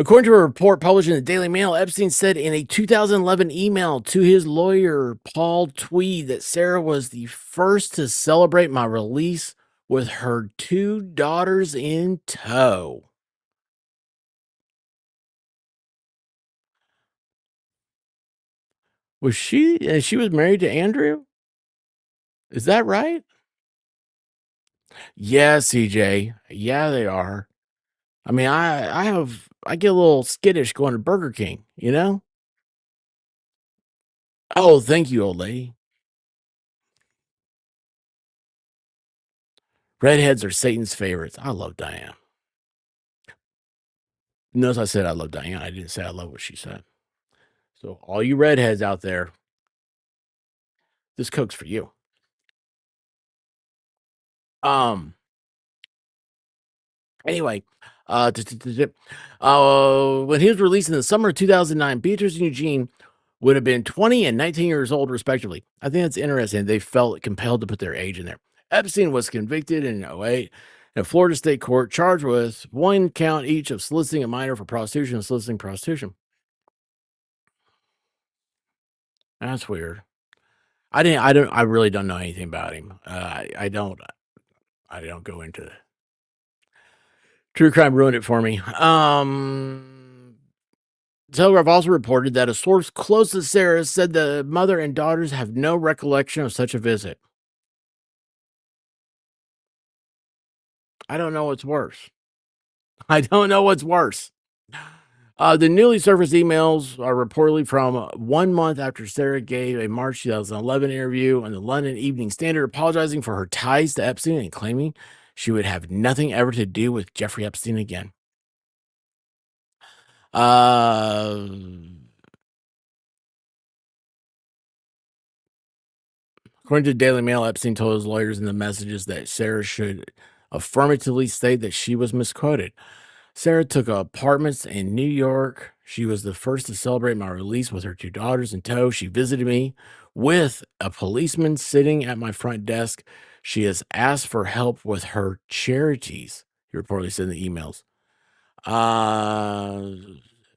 According to a report published in the Daily Mail, Epstein said in a 2011 email to his lawyer, Paul Tweed, that Sarah was the first to celebrate my release with her two daughters in tow. Was she was married to Andrew? Is that right? Yeah, CJ. Yeah, they are. I mean, I get a little skittish going to Burger King, you know? Oh, thank you, old lady. Redheads are Satan's favorites. I love Diane. Notice I said I love Diane. I didn't say I love what she said. So all you redheads out there, this Coke's for you. Um. Anyway, When he was released in the summer of 2009, Beatrice and Eugene would have been 20 and 19 years old, respectively. I think that's interesting. They felt compelled to put their age in there. Epstein was convicted in 08 in a Florida state court, charged with one count each of soliciting a minor for prostitution and soliciting prostitution. That's weird. I really don't know anything about him. I don't go into true crime. Ruined it for me. Telegraph also reported that a source close to Sarah said the mother and daughters have no recollection of such a visit. I don't know what's worse. I don't know what's worse. The newly surfaced emails are reportedly from 1 month after Sarah gave a March 2011 interview on the London Evening Standard, apologizing for her ties to Epstein and claiming she would have nothing ever to do with Jeffrey Epstein again. According to the Daily Mail, Epstein told his lawyers in the messages that Sarah should affirmatively state that she was misquoted. Sarah took apartments in New York. She was the first to celebrate my release with her 2 daughters in tow. She visited me with a policeman sitting at my front desk. She has asked for help with her charities, he reportedly said in the emails.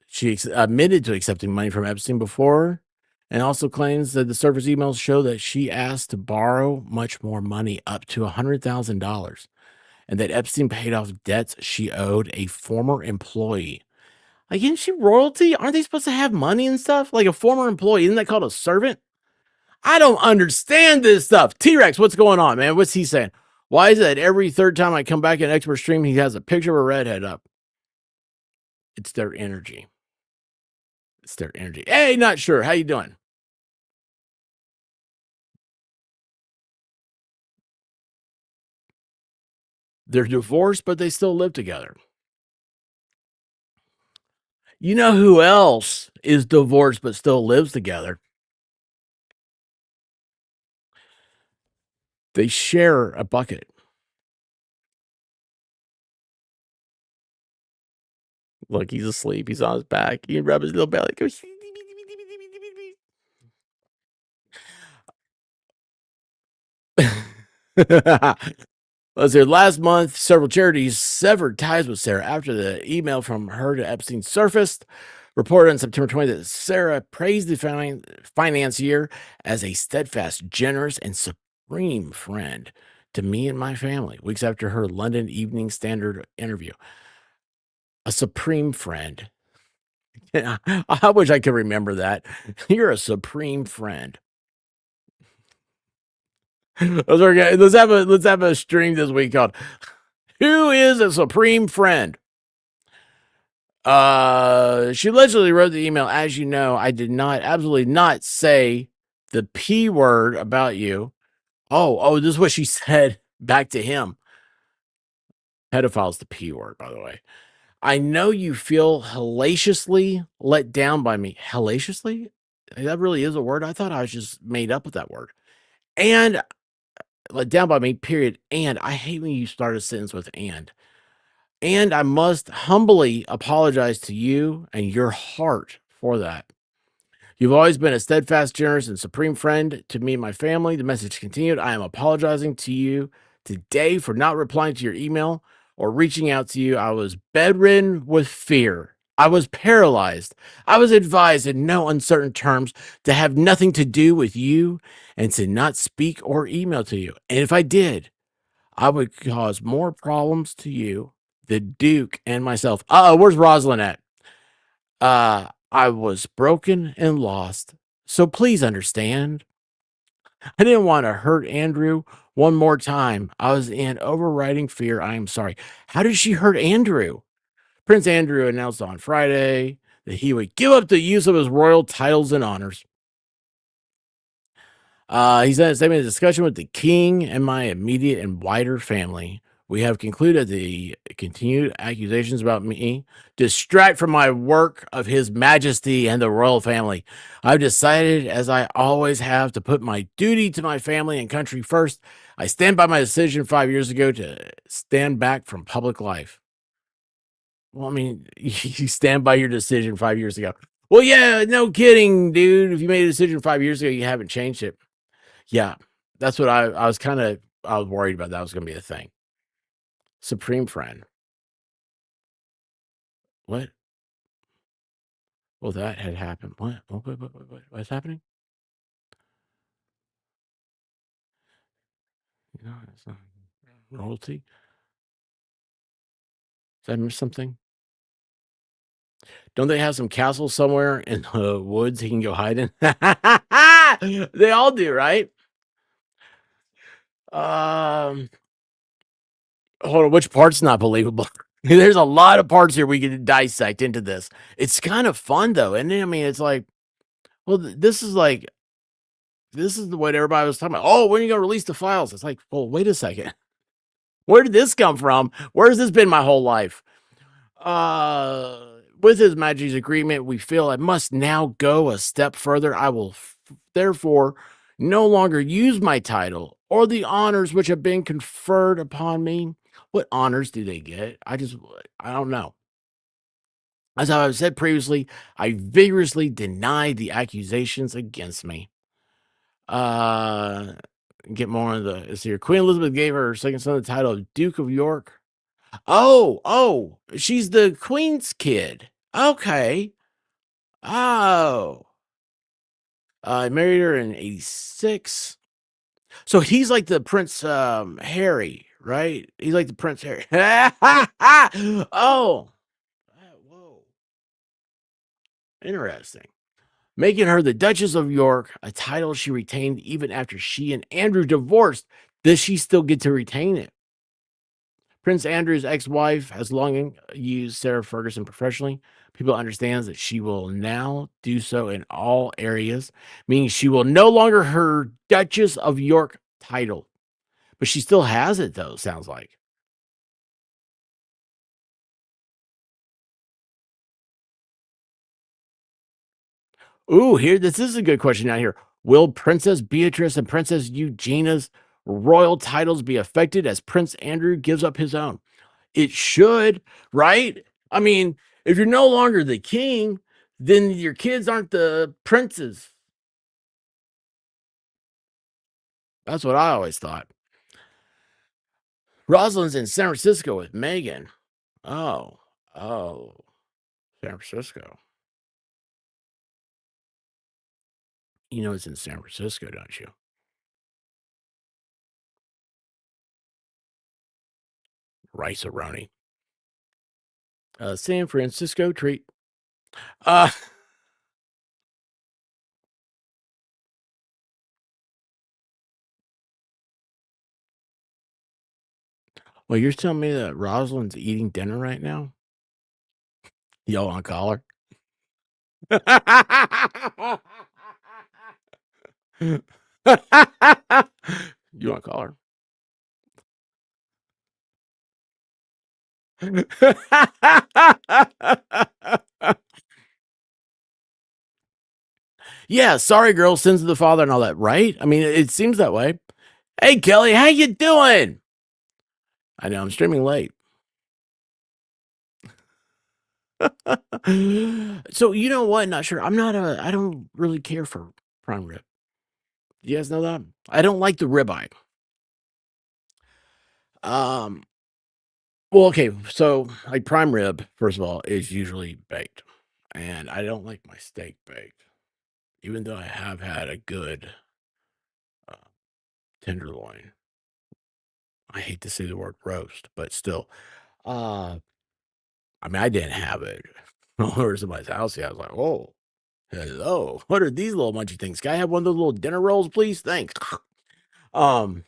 She admitted to accepting money from Epstein before, and also claims that the surface emails show that she asked to borrow much more money, up to $100,000. And that Epstein paid off debts she owed a former employee. Like, isn't she royalty? Aren't they supposed to have money and stuff? Like a former employee, isn't that called a servant? I don't understand this stuff. T-Rex, what's going on, man? What's he saying? Why is it that every third time I come back in expert stream, he has a picture of a redhead up? It's their energy. It's their energy. Hey, not sure. How you doing? They're divorced, but they still live together. You know who else is divorced but still lives together? They share a bucket. Look, he's asleep. He's on his back. He can rub his little belly. Go. Let's see. Last month, several charities severed ties with Sarah after the email from her to Epstein surfaced. Reported on September 20th that Sarah praised the financier as a steadfast, generous, and supreme friend to me and my family, weeks after her London Evening Standard interview. A supreme friend. I wish I could remember that. You're a supreme friend. Let's have a stream this week called "Who is a Supreme Friend?" She allegedly wrote the email. As you know, I did absolutely not say the P word about you. Oh, this is what she said back to him. Pedophile's the P word, by the way. I know you feel hellaciously let down by me. Hellaciously? That really is a word? I thought I was just made up with that word. And let down by me, period. And I hate when you start a sentence with and. And I must humbly apologize to you and your heart for that. You've always been a steadfast, generous, and supreme friend to me and my family. The message continued. I am apologizing to you today for not replying to your email or reaching out to you. I was bedridden with fear. I was paralyzed. I was advised in no uncertain terms to have nothing to do with you and to not speak or email to you. And if I did, I would cause more problems to you, the Duke, and myself. Where's Rosalind at? I was broken and lost, so please understand. I didn't want to hurt Andrew one more time. I was in overriding fear. I am sorry. How did she hurt Andrew? Prince Andrew announced on Friday that he would give up the use of his royal titles and honors. He said in a statement, discussion with the king and my immediate and wider family. We have concluded the continued accusations about me distract from my work of his majesty and the royal family. I've decided, as I always have, to put my duty to my family and country first. I stand by my decision 5 years ago to stand back from public life. Well, I mean, you stand by your decision 5 years ago. Well, yeah, no kidding, dude. If you made a decision 5 years ago, you haven't changed it. Yeah, that's what I was kinda I was worried about that was gonna be a thing. Supreme friend. What? Well, that had happened. What's happening? No, it's not royalty. Did I miss something? Don't they have some castle somewhere in the woods he can go hide in? They all do, right? Um, hold on, which part's not believable? There's a lot of parts here we could dissect into this. It's kind of fun though, and I mean, it's like, well, this is the what everybody was talking about. Oh, when are you gonna release the files? It's like, well, wait a second. Where did this come from? Where's this been my whole life? Uh, with His Majesty's agreement, we feel I must now go a step further. I will therefore no longer use my title or the honors which have been conferred upon me. What honors do they get? I don't know. As I've said previously, I vigorously deny the accusations against me. Uh, get more on the. Is here. Queen Elizabeth gave her second son the title of Duke of York. Oh, she's the queen's kid. Okay. Oh. I married her in 86. So he's like the Prince Harry, right? He's like the Prince Harry. Oh. Whoa. Interesting. Making her the Duchess of York, a title she retained even after she and Andrew divorced. Does she still get to retain it? Prince Andrew's ex-wife has long used Sarah Ferguson professionally. People understands that she will now do so in all areas, meaning she will no longer her Duchess of York title, but she still has it though. Sounds like. Ooh, here this is a good question out here. Will Princess Beatrice and Princess Eugenia's royal titles be affected as Prince Andrew gives up his own? It should, right? I mean, if you're no longer the king, then your kids aren't the princes. That's what I always thought. Rosalind's in San Francisco with Megan. Oh, oh, San Francisco. You know it's in San Francisco, don't you? Rice-A-Roni. San Francisco treat. Uh, well, you're telling me that Rosalind's eating dinner right now? Y'all want to call her? You want to call her? Yeah, sorry, girl, sins of the father and all that, right? I mean, it seems that way. Hey, Kelly, how you doing? I know I'm streaming late. So you know what? Not sure. I don't really care for prime rib. You guys know that? I don't like the ribeye. Um, well, okay, so like prime rib, first of all, is usually baked. And I don't like my steak baked, even though I have had a good uh, tenderloin. I hate to say the word roast, but still. Uh, I mean, I didn't have it. Over somebody's house. Yeah, I was like, oh, hello. What are these little munchy things? Can I have one of those little dinner rolls, please? Thanks. Um,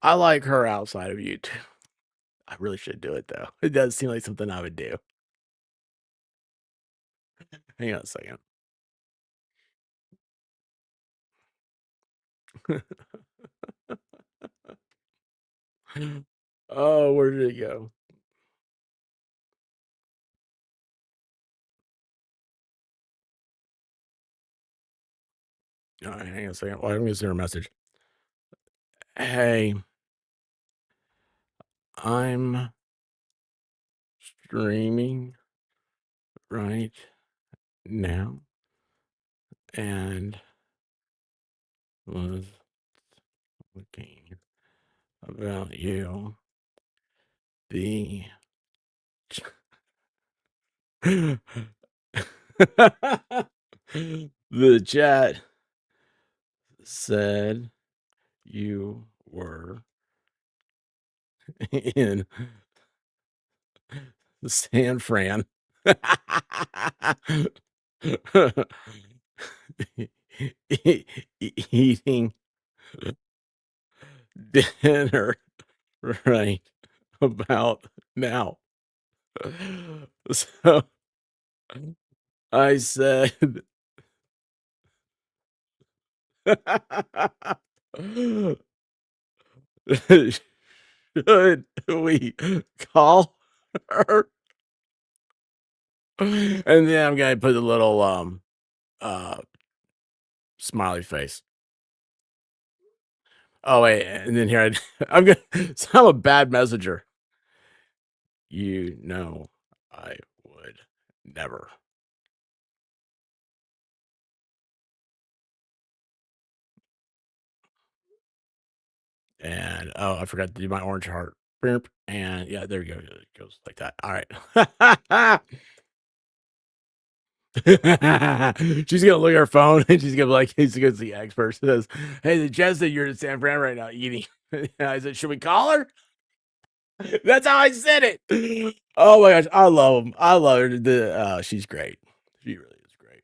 I like her outside of YouTube. I really should do it though. It does seem like something I would do. Hang on a second. Oh, where did it go? All right, hang on a second. Well, I'm going to send her a message. Hey, I'm streaming right now and was looking about you. The the chat said you were in San Fran eating dinner right about now. So I said, should we call her? And then I'm gonna put a little uh smiley face. Oh wait, and then here I'm gonna so I'm a bad messenger. You know I would never. And oh, I forgot to do my orange heart. Burp. And yeah, there you go. It goes like that. All right. She's gonna look at her phone and she's gonna be like, he's gonna see expert says, hey, the Jess said you're in San Fran right now eating. I said, should we call her? That's how I said it. Oh my gosh, I love him. I love her. She's great. She really is great.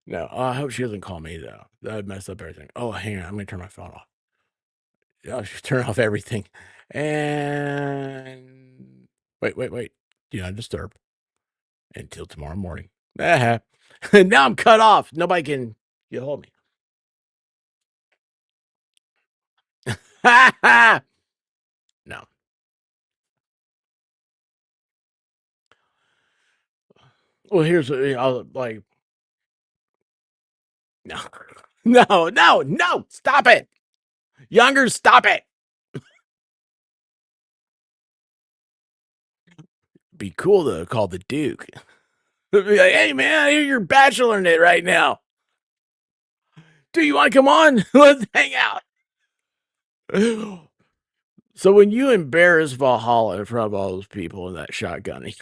No, I hope she doesn't call me though. That would mess up everything. Oh, hang on, I'm gonna turn my phone off. Yeah, turn off everything. And wait. Do not disturb until tomorrow morning. Now I'm cut off. Nobody can get hold of me. No. Well, here's I'll like no. No. Stop it. Younger, stop it. Be cool to call the Duke. Be like, hey man, I hear you're bacheloring it right now. Do you want to come on? Let's hang out. So when you embarrass Valhalla in front of all those people in that shotgunning,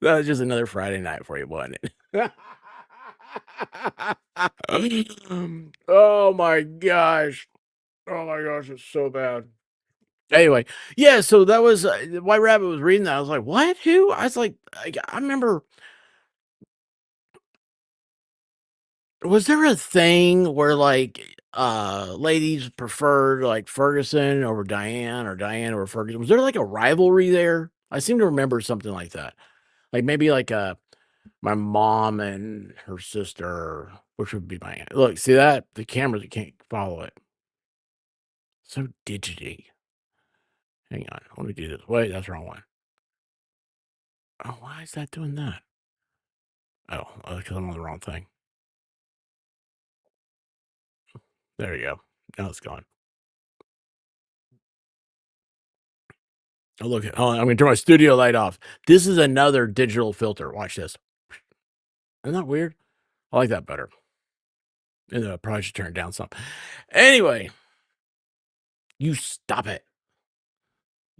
that was just another Friday night for you, wasn't it? Oh my gosh. Oh my gosh, it's so bad. Anyway, yeah, so that was White Rabbit was reading that. I was like, what? Who? I was like, I remember, was there a thing where like ladies preferred like Ferguson over Diane or Diane over Ferguson? Was there like a rivalry there? I seem to remember something like that. Like maybe like my mom and her sister, which would be my aunt. Look, see that? The cameras, you can't follow it. So digity. Hang on. Let me do this. Wait, that's the wrong one. Oh, why is that doing that? Oh, because I'm on the wrong thing. There you go. Now it's gone. Oh, look. Oh, I'm going to turn my studio light off. This is another digital filter. Watch this. Isn't that weird? I like that better. And I probably should turn it down some. Anyway, you stop it.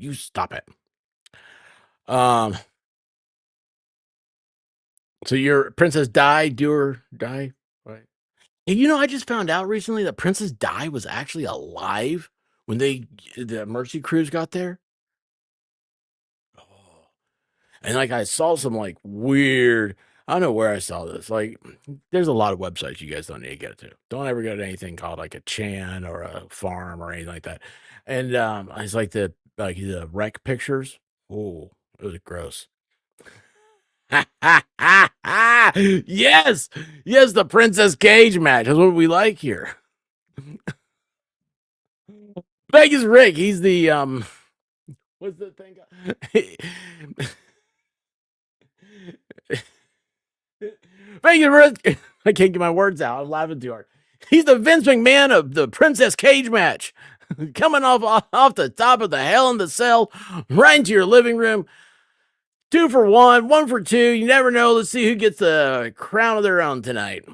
You stop it. So your Princess Di, do or die, right? And I just found out recently that Princess Di was actually alive when the Mercy Cruise got there. Oh. And like I saw some like weird, I don't know where I saw this. Like there's a lot of websites you guys don't need to get to. Don't ever go to anything called like a Chan or a farm or anything like that. And it's like the wreck pictures. Oh, it was gross. Yes, yes, the Princess Cage match. That's what we like here. Vegas Rick, he's the what's the thing? Vegas Rick, I can't get my words out. I'm laughing too hard. He's the Vince McMahon of the Princess Cage match, coming off the top of the Hell in the Cell, right into your living room. 2 for 1, 1 for 2. You never know. Let's see who gets the crown of their own tonight.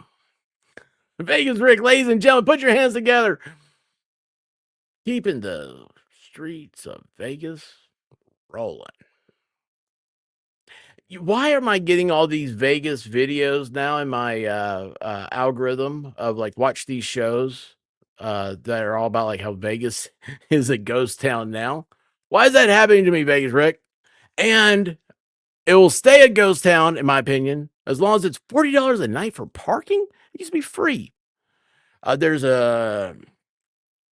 Vegas Rick, ladies and gentlemen, put your hands together. Keeping the streets of Vegas rolling. Why am I getting all these Vegas videos now in my algorithm of like watch these shows that are all about like how Vegas is a ghost town now? Why is that happening to me, Vegas Rick? And it will stay a ghost town, in my opinion, as long as it's $40 a night for parking. It used to be free. There's a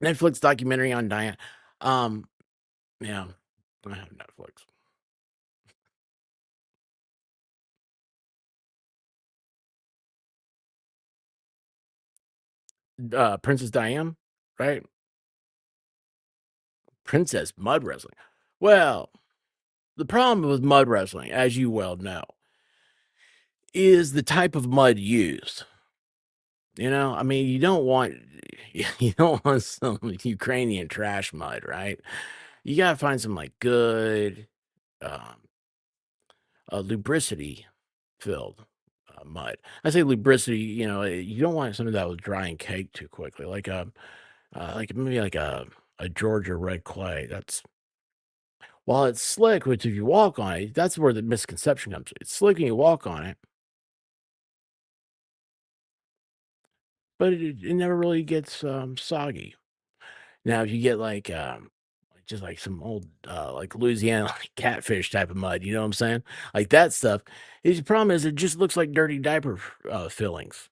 Netflix documentary on Diane. Yeah, I have Netflix. Princess Diane, right? Princess Mud Wrestling. Well, the problem with mud wrestling, as you well know, is the type of mud used. You know, I mean, you don't want some Ukrainian trash mud, right? You gotta find some like good um, lubricity filled mud. I say lubricity, you know, you don't want something that will dry and cake too quickly, like maybe like a Georgia red clay. That's while it's slick, which if you walk on it, that's where the misconception comes. It's slick and you walk on it, but it never really gets soggy. Now, if you get like just like some old like Louisiana like catfish type of mud, you know what I'm saying? Like that stuff. The problem is it just looks like dirty diaper fillings.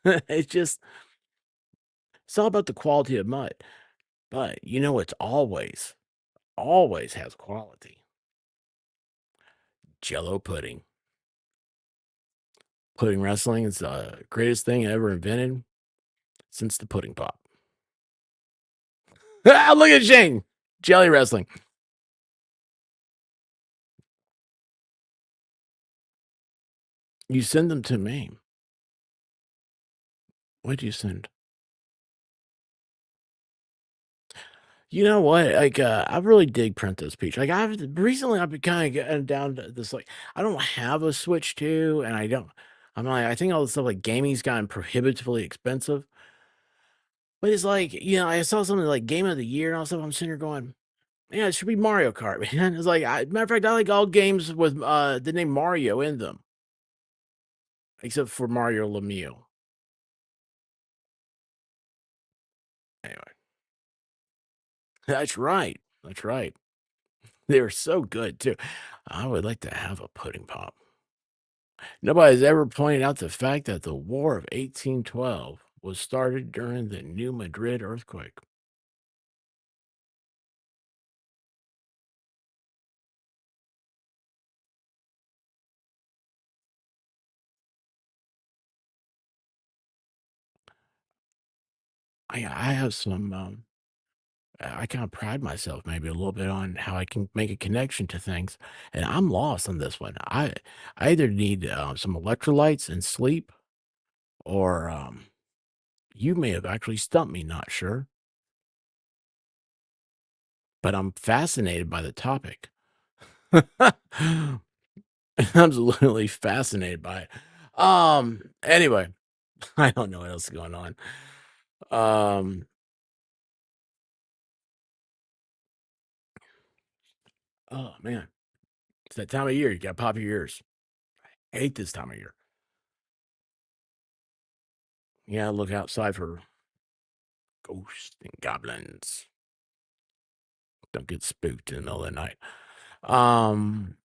It's all about the quality of mud. But you know it's always has quality. Jello pudding. Pudding wrestling is the greatest thing ever invented since the pudding pop. Ah, look at Shane. Jelly wrestling. You send them to me. What'd you send? You know what? Like, I really dig Princess Peach. Like, I've been kind of getting down to this. Like, I don't have a Switch 2, and I don't. I'm like, I think all the stuff like gaming's gotten prohibitively expensive. But it's like, I saw something like Game of the Year and all stuff. I'm sitting here going, yeah, it should be Mario Kart, man. It's like, matter of fact, I like all games with the name Mario in them, except for Mario Lemieux. Anyway, that's right. That's right. They were so good too. I would like to have a pudding pop. Nobody's ever pointed out the fact that the War of 1812 was started during the New Madrid earthquake. I have some. I kind of pride myself maybe a little bit on how I can make a connection to things, and I'm lost on this one. I either need some electrolytes and sleep, or you may have actually stumped me. Not sure, but I'm fascinated by the topic. Absolutely fascinated by it. Anyway, I don't know what else is going on. Um, oh man, it's that time of year. You got to pop your ears. I hate this time of year. Yeah, look outside for ghosts and goblins. Don't get spooked in the middle of the night. Um,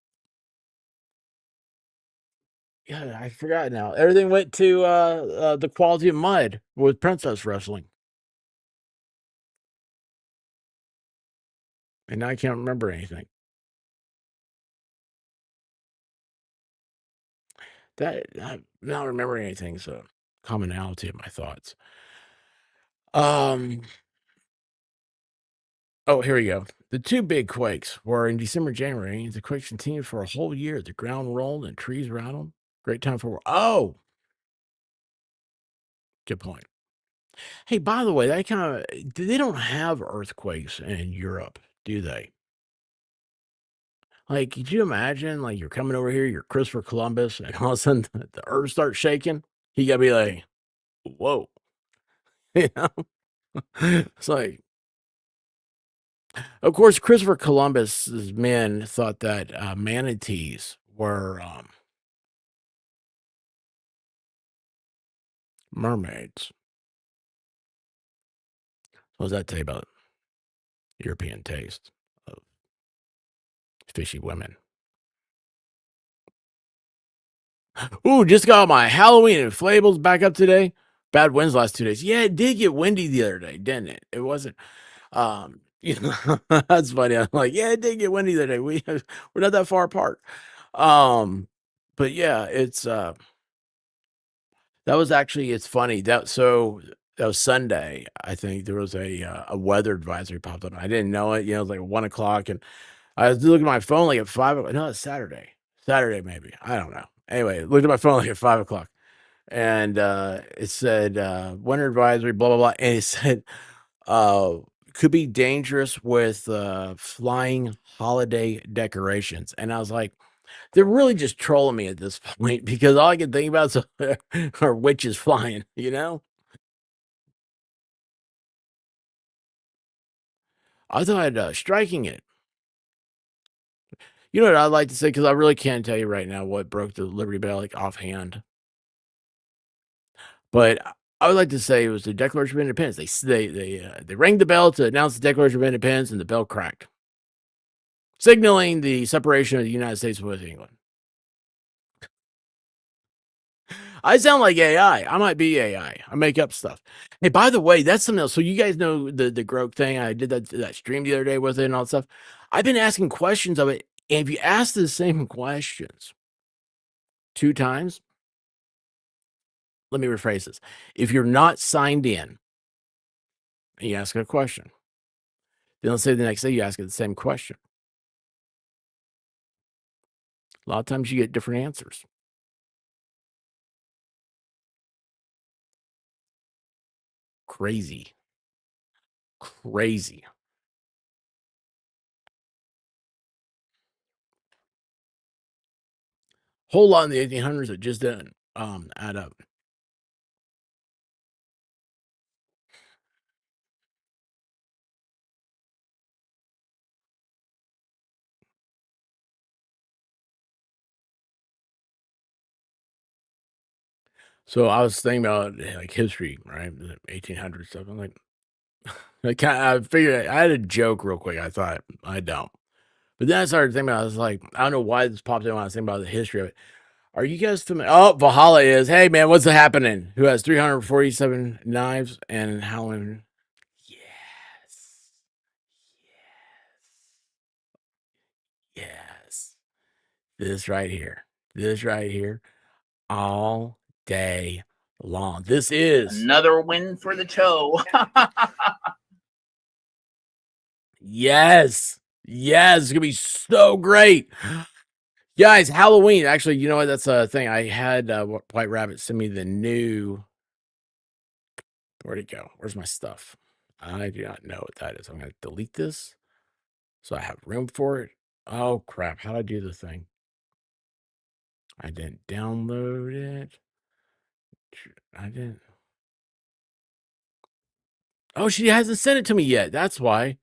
yeah, I forgot now. Everything went to the quality of mud with princess wrestling, and now I can't remember anything. That I'm not remembering anything, so commonality of my thoughts. Oh, here we go. The two big quakes were in December, January. The quakes continued for a whole year. The ground rolled and trees rattled. Great time for oh, good point. Hey, by the way, that kind of they don't have earthquakes in Europe, do they? Like, could you imagine, like, you're coming over here, you're Christopher Columbus, and all of a sudden the earth starts shaking? You gotta be like, whoa, you know? It's like, of course, Christopher Columbus's men thought that manatees were mermaids. What does that tell you about European taste of fishy women? Ooh, just got my Halloween inflatables back up today. Bad winds last 2 days. Yeah, it did get windy the other day, didn't it? It wasn't. You know, that's funny. I'm like, yeah, it did get windy the other day. We're not that far apart. But yeah, it's that was actually it's funny that was Sunday. I think there was a weather advisory popped up. I didn't know it. You know, it was like 1 o'clock, and I was looking at my phone like at 5 o'clock. No, it's Saturday. Saturday, maybe. I don't know. Anyway, looked at my phone like at 5 o'clock, and it said winter advisory, blah blah blah, and it said uh could be dangerous with flying holiday decorations, and I was like, they're really just trolling me at this point because all I can think about is are witches flying, you know? I thought striking it. You know what I'd like to say because I really can't tell you right now what broke the Liberty Bell like offhand, but I would like to say it was the Declaration of Independence. They rang the bell to announce the Declaration of Independence, and the bell cracked, signaling the separation of the United States with England. I sound like AI. I might be AI. I make up stuff. Hey, by the way, that's something else. So you guys know the Grok thing? I did that stream the other day with it and all that stuff. I've been asking questions of it, and if you ask the same questions 2 times, let me rephrase this. If you're not signed in and you ask a question, then let's say the next day you ask it the same question. A lot of times you get different answers. Crazy. Crazy. Whole lot in the 1800s that just didn't add up. So I was thinking about like history, right? The 1800s stuff. I'm like, I figured I had a joke real quick. I thought I don't, but then I started thinking about. I was like, I don't know why this popped in when I was thinking about the history of it. Are you guys familiar? Oh, Valhalla is. Hey man, what's happening? Who has 347 knives and Howland? Yes, yes, yes. This right here. This right here. All day long. This is Another win for the toe. yes. Yes, it's gonna be so great. Guys, Halloween. Actually, you know what? That's a thing. I had White Rabbit send me the new. Where'd it go? Where's my stuff? I do not know what that is. I'm gonna delete this so I have room for it. Oh crap! How'd I do the thing? I didn't download it. I didn't. Oh, she hasn't sent it to me yet. That's why.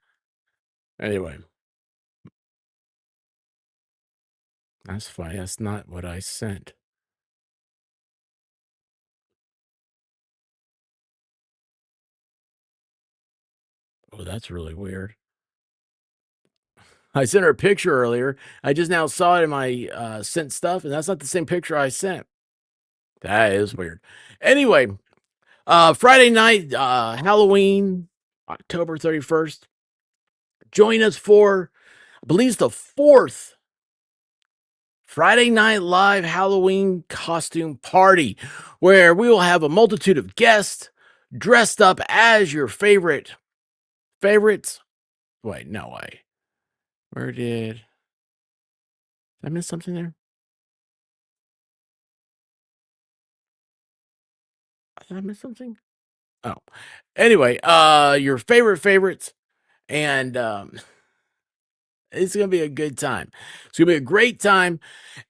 Anyway, that's fine. That's not what I sent. Oh, that's really weird. I sent her a picture earlier. I just now saw it in my sent stuff, and that's not the same picture I sent. That is weird. Anyway, Friday night, Halloween, October 31st. Join us for, I believe it's the fourth Friday Night Live Halloween costume party, where we will have a multitude of guests dressed up as your favorites. Wait, no way. Did I miss something there? Did I miss something? Oh, anyway, your favorites, and it's gonna be a good time. It's gonna be a great time,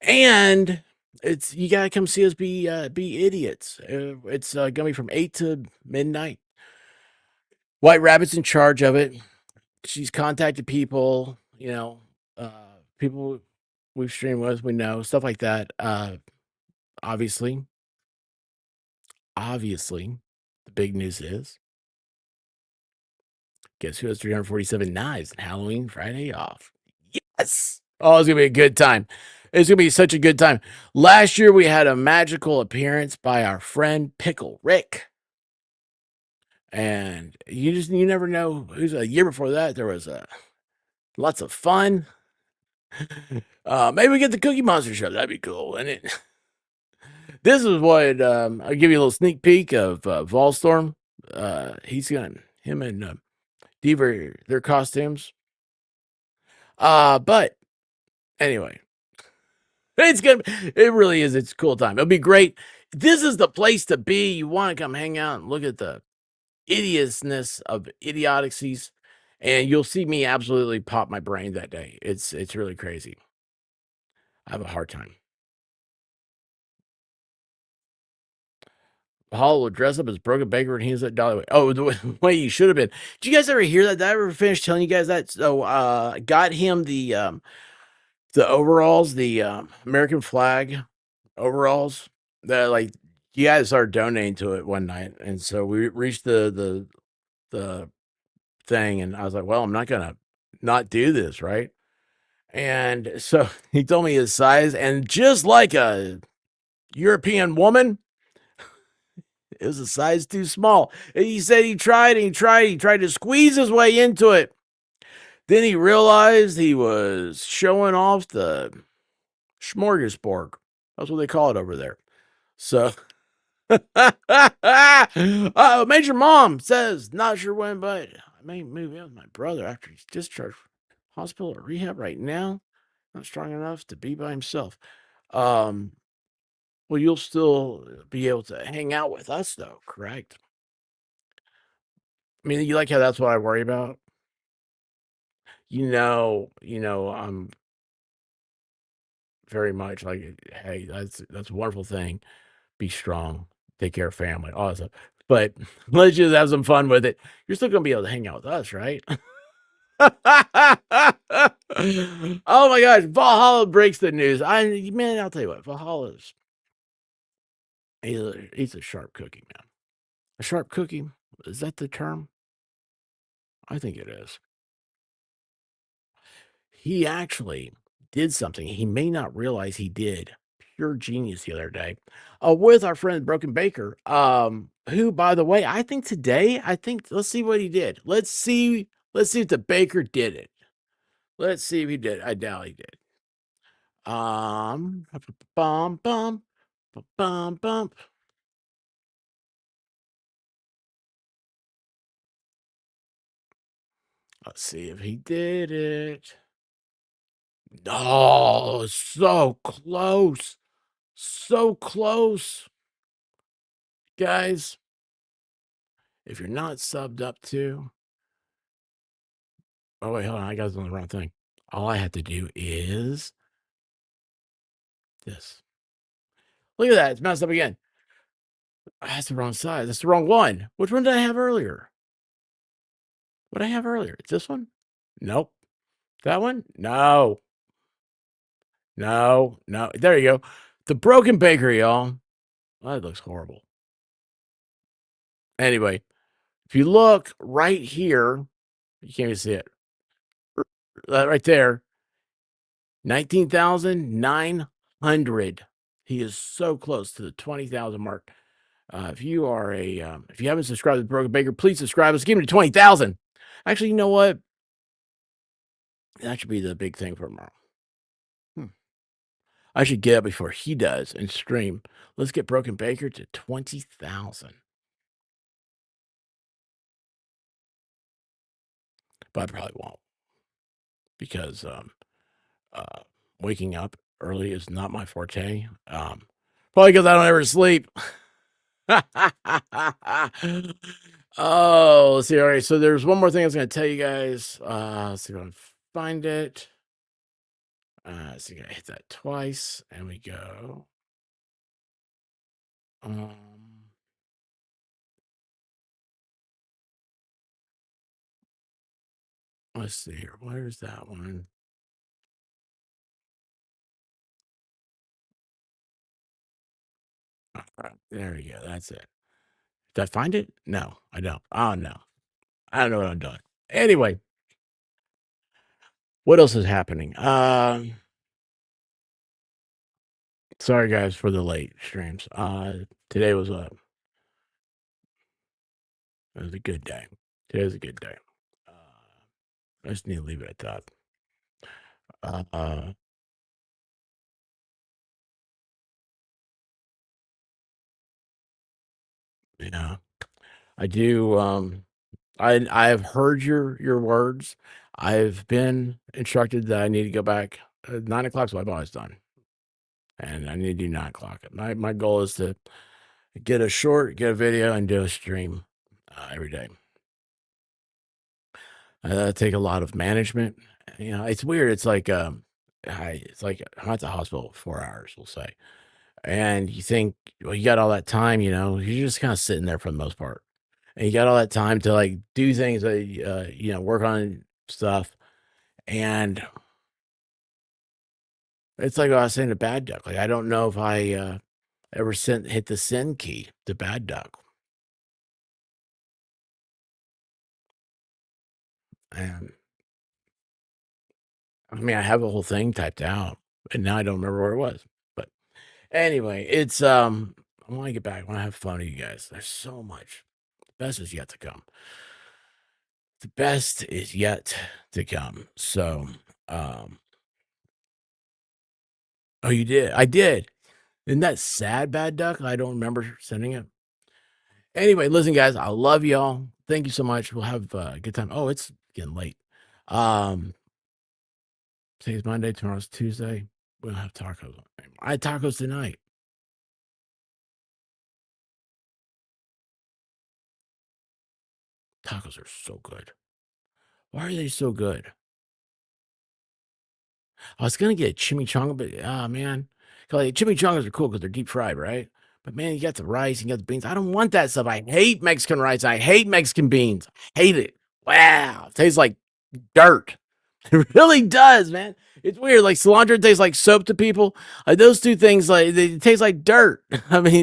and you gotta come see us be idiots. It's gonna be from 8 to midnight. White Rabbit's in charge of it. She's contacted people, uh, people we've streamed with, we know stuff like that. Obviously, the big news is, guess who has 347 knives and Halloween Friday off? Yes. Oh, it's gonna be a good time. It's gonna be such a good time. Last year we had a magical appearance by our friend Pickle Rick. And you never know who's a year before that. There was lots of fun. Maybe we get the Cookie Monster show. That'd be cool, wouldn't it? This is what I'll give you a little sneak peek of Volstorm. Him and Deaver, their costumes. But anyway, it really is. It's a cool time. It'll be great. This is the place to be. You want to come hang out and look at the idiotsness of idioticies, and you'll see me absolutely pop my brain that day. It's really crazy. I have a hard time. Hall will dress up as Broken Baker and he's at Dolly. Oh, the way you should have been. Did you guys ever hear that? Did I ever finish telling you guys that? So got him the overalls, the American flag overalls that, like, you guys started donating to it one night, and so we reached the thing, and I was like, well, I'm not gonna not do this, right? And so he told me his size, and just like a European woman, it was a size too small. And he said he tried to squeeze his way into it. Then he realized he was showing off the smorgasbord. That's what they call it over there. So Major Mom says, not sure when, but I may move in with my brother after he's discharged from hospital or rehab right now. Not strong enough to be by himself. Well, you'll still be able to hang out with us, though, correct? I mean, you like how that's what I worry about? I'm very much like, hey, that's a wonderful thing. Be strong, take care of family, all that stuff. But let's just have some fun with it. You're still gonna be able to hang out with us, right? Oh my gosh, Valhalla breaks the news. I'll tell you what, Valhalla's he's a sharp cookie, man. A sharp cookie, is that the term? I think it is. He actually did something he may not realize he did. Pure genius the other day, with our friend Broken Baker, who, by the way, I think let's see what he did. Let's see if the baker did it. Let's see if he did. I doubt he did. Bum, bum, bum, bum. Let's see if he did it. Oh, so close. So close. Guys, if you're not subbed up to, oh wait, hold on, I got on the wrong thing. All I have to do is this. Look at that, it's messed up again. That's the wrong side. That's the wrong one. Which one did I have earlier? What did I have earlier? It's this one? Nope. That one? No. No. There you go. The Broken Baker, y'all. Oh, that looks horrible. Anyway, if you look right here, you can't even see it. Right there, 19,900. He is so close to the 20,000 mark. If you haven't subscribed to Broken Baker, please subscribe. Let's give him to 20,000. Actually, you know what? That should be the big thing for tomorrow. I should get up before he does and stream. Let's get Broken Baker to 20,000. But I probably won't because uh, waking up early is not my forte. Probably because I don't ever sleep. Oh, let's see. All right, so there's one more thing I was going to tell you guys. Let's see if I can find it. So you gotta hit that twice, and we go. Um, let's see here. Where's that one? All right, there we go. That's it. Did I find it? No, I don't. Oh no, I don't know what I'm doing. Anyway, what else is happening? Sorry guys for the late streams. Today was a good day. Today was a good day. I just need to leave it at that. Yeah, I do. I have heard your words. I've been instructed that I need to go back. 9 o'clock is what I've always done, and I need to do 9 o'clock. My goal is to get a video, and do a stream every day. Take a lot of management. You know, it's weird. It's like it's like I'm at the hospital 4 hours, we'll say, and you think, well, you got all that time. You know, you're just kind of sitting there for the most part, and you got all that time to like do things that you know, work on stuff, and it's like I was saying to Bad Duck. Like I don't know if I ever hit the send key to Bad Duck, and I mean I have the whole thing typed out, and now I don't remember where it was. But anyway, it's I want to get back. I want to have fun with you guys. There's so much. The best is yet to come. The best is yet to come. So, oh, you did? I did. Isn't that sad, Bad Duck? I don't remember sending it. Anyway, listen, guys, I love y'all. Thank you so much. We'll have a good time. Oh, it's getting late. Today's Monday, tomorrow's Tuesday. We don't have tacos. I had tacos tonight. Tacos are so good. Why are they so good? I was gonna get a chimichanga, but man, like chimichangas are cool because they're deep fried, right? But man, you got the rice, you got the beans. I don't want that stuff. I hate Mexican rice. I hate Mexican beans. I hate it. Wow, it tastes like dirt. It really does, man. It's weird. Like cilantro tastes like soap to people. Like those two things, like they taste like dirt. I mean.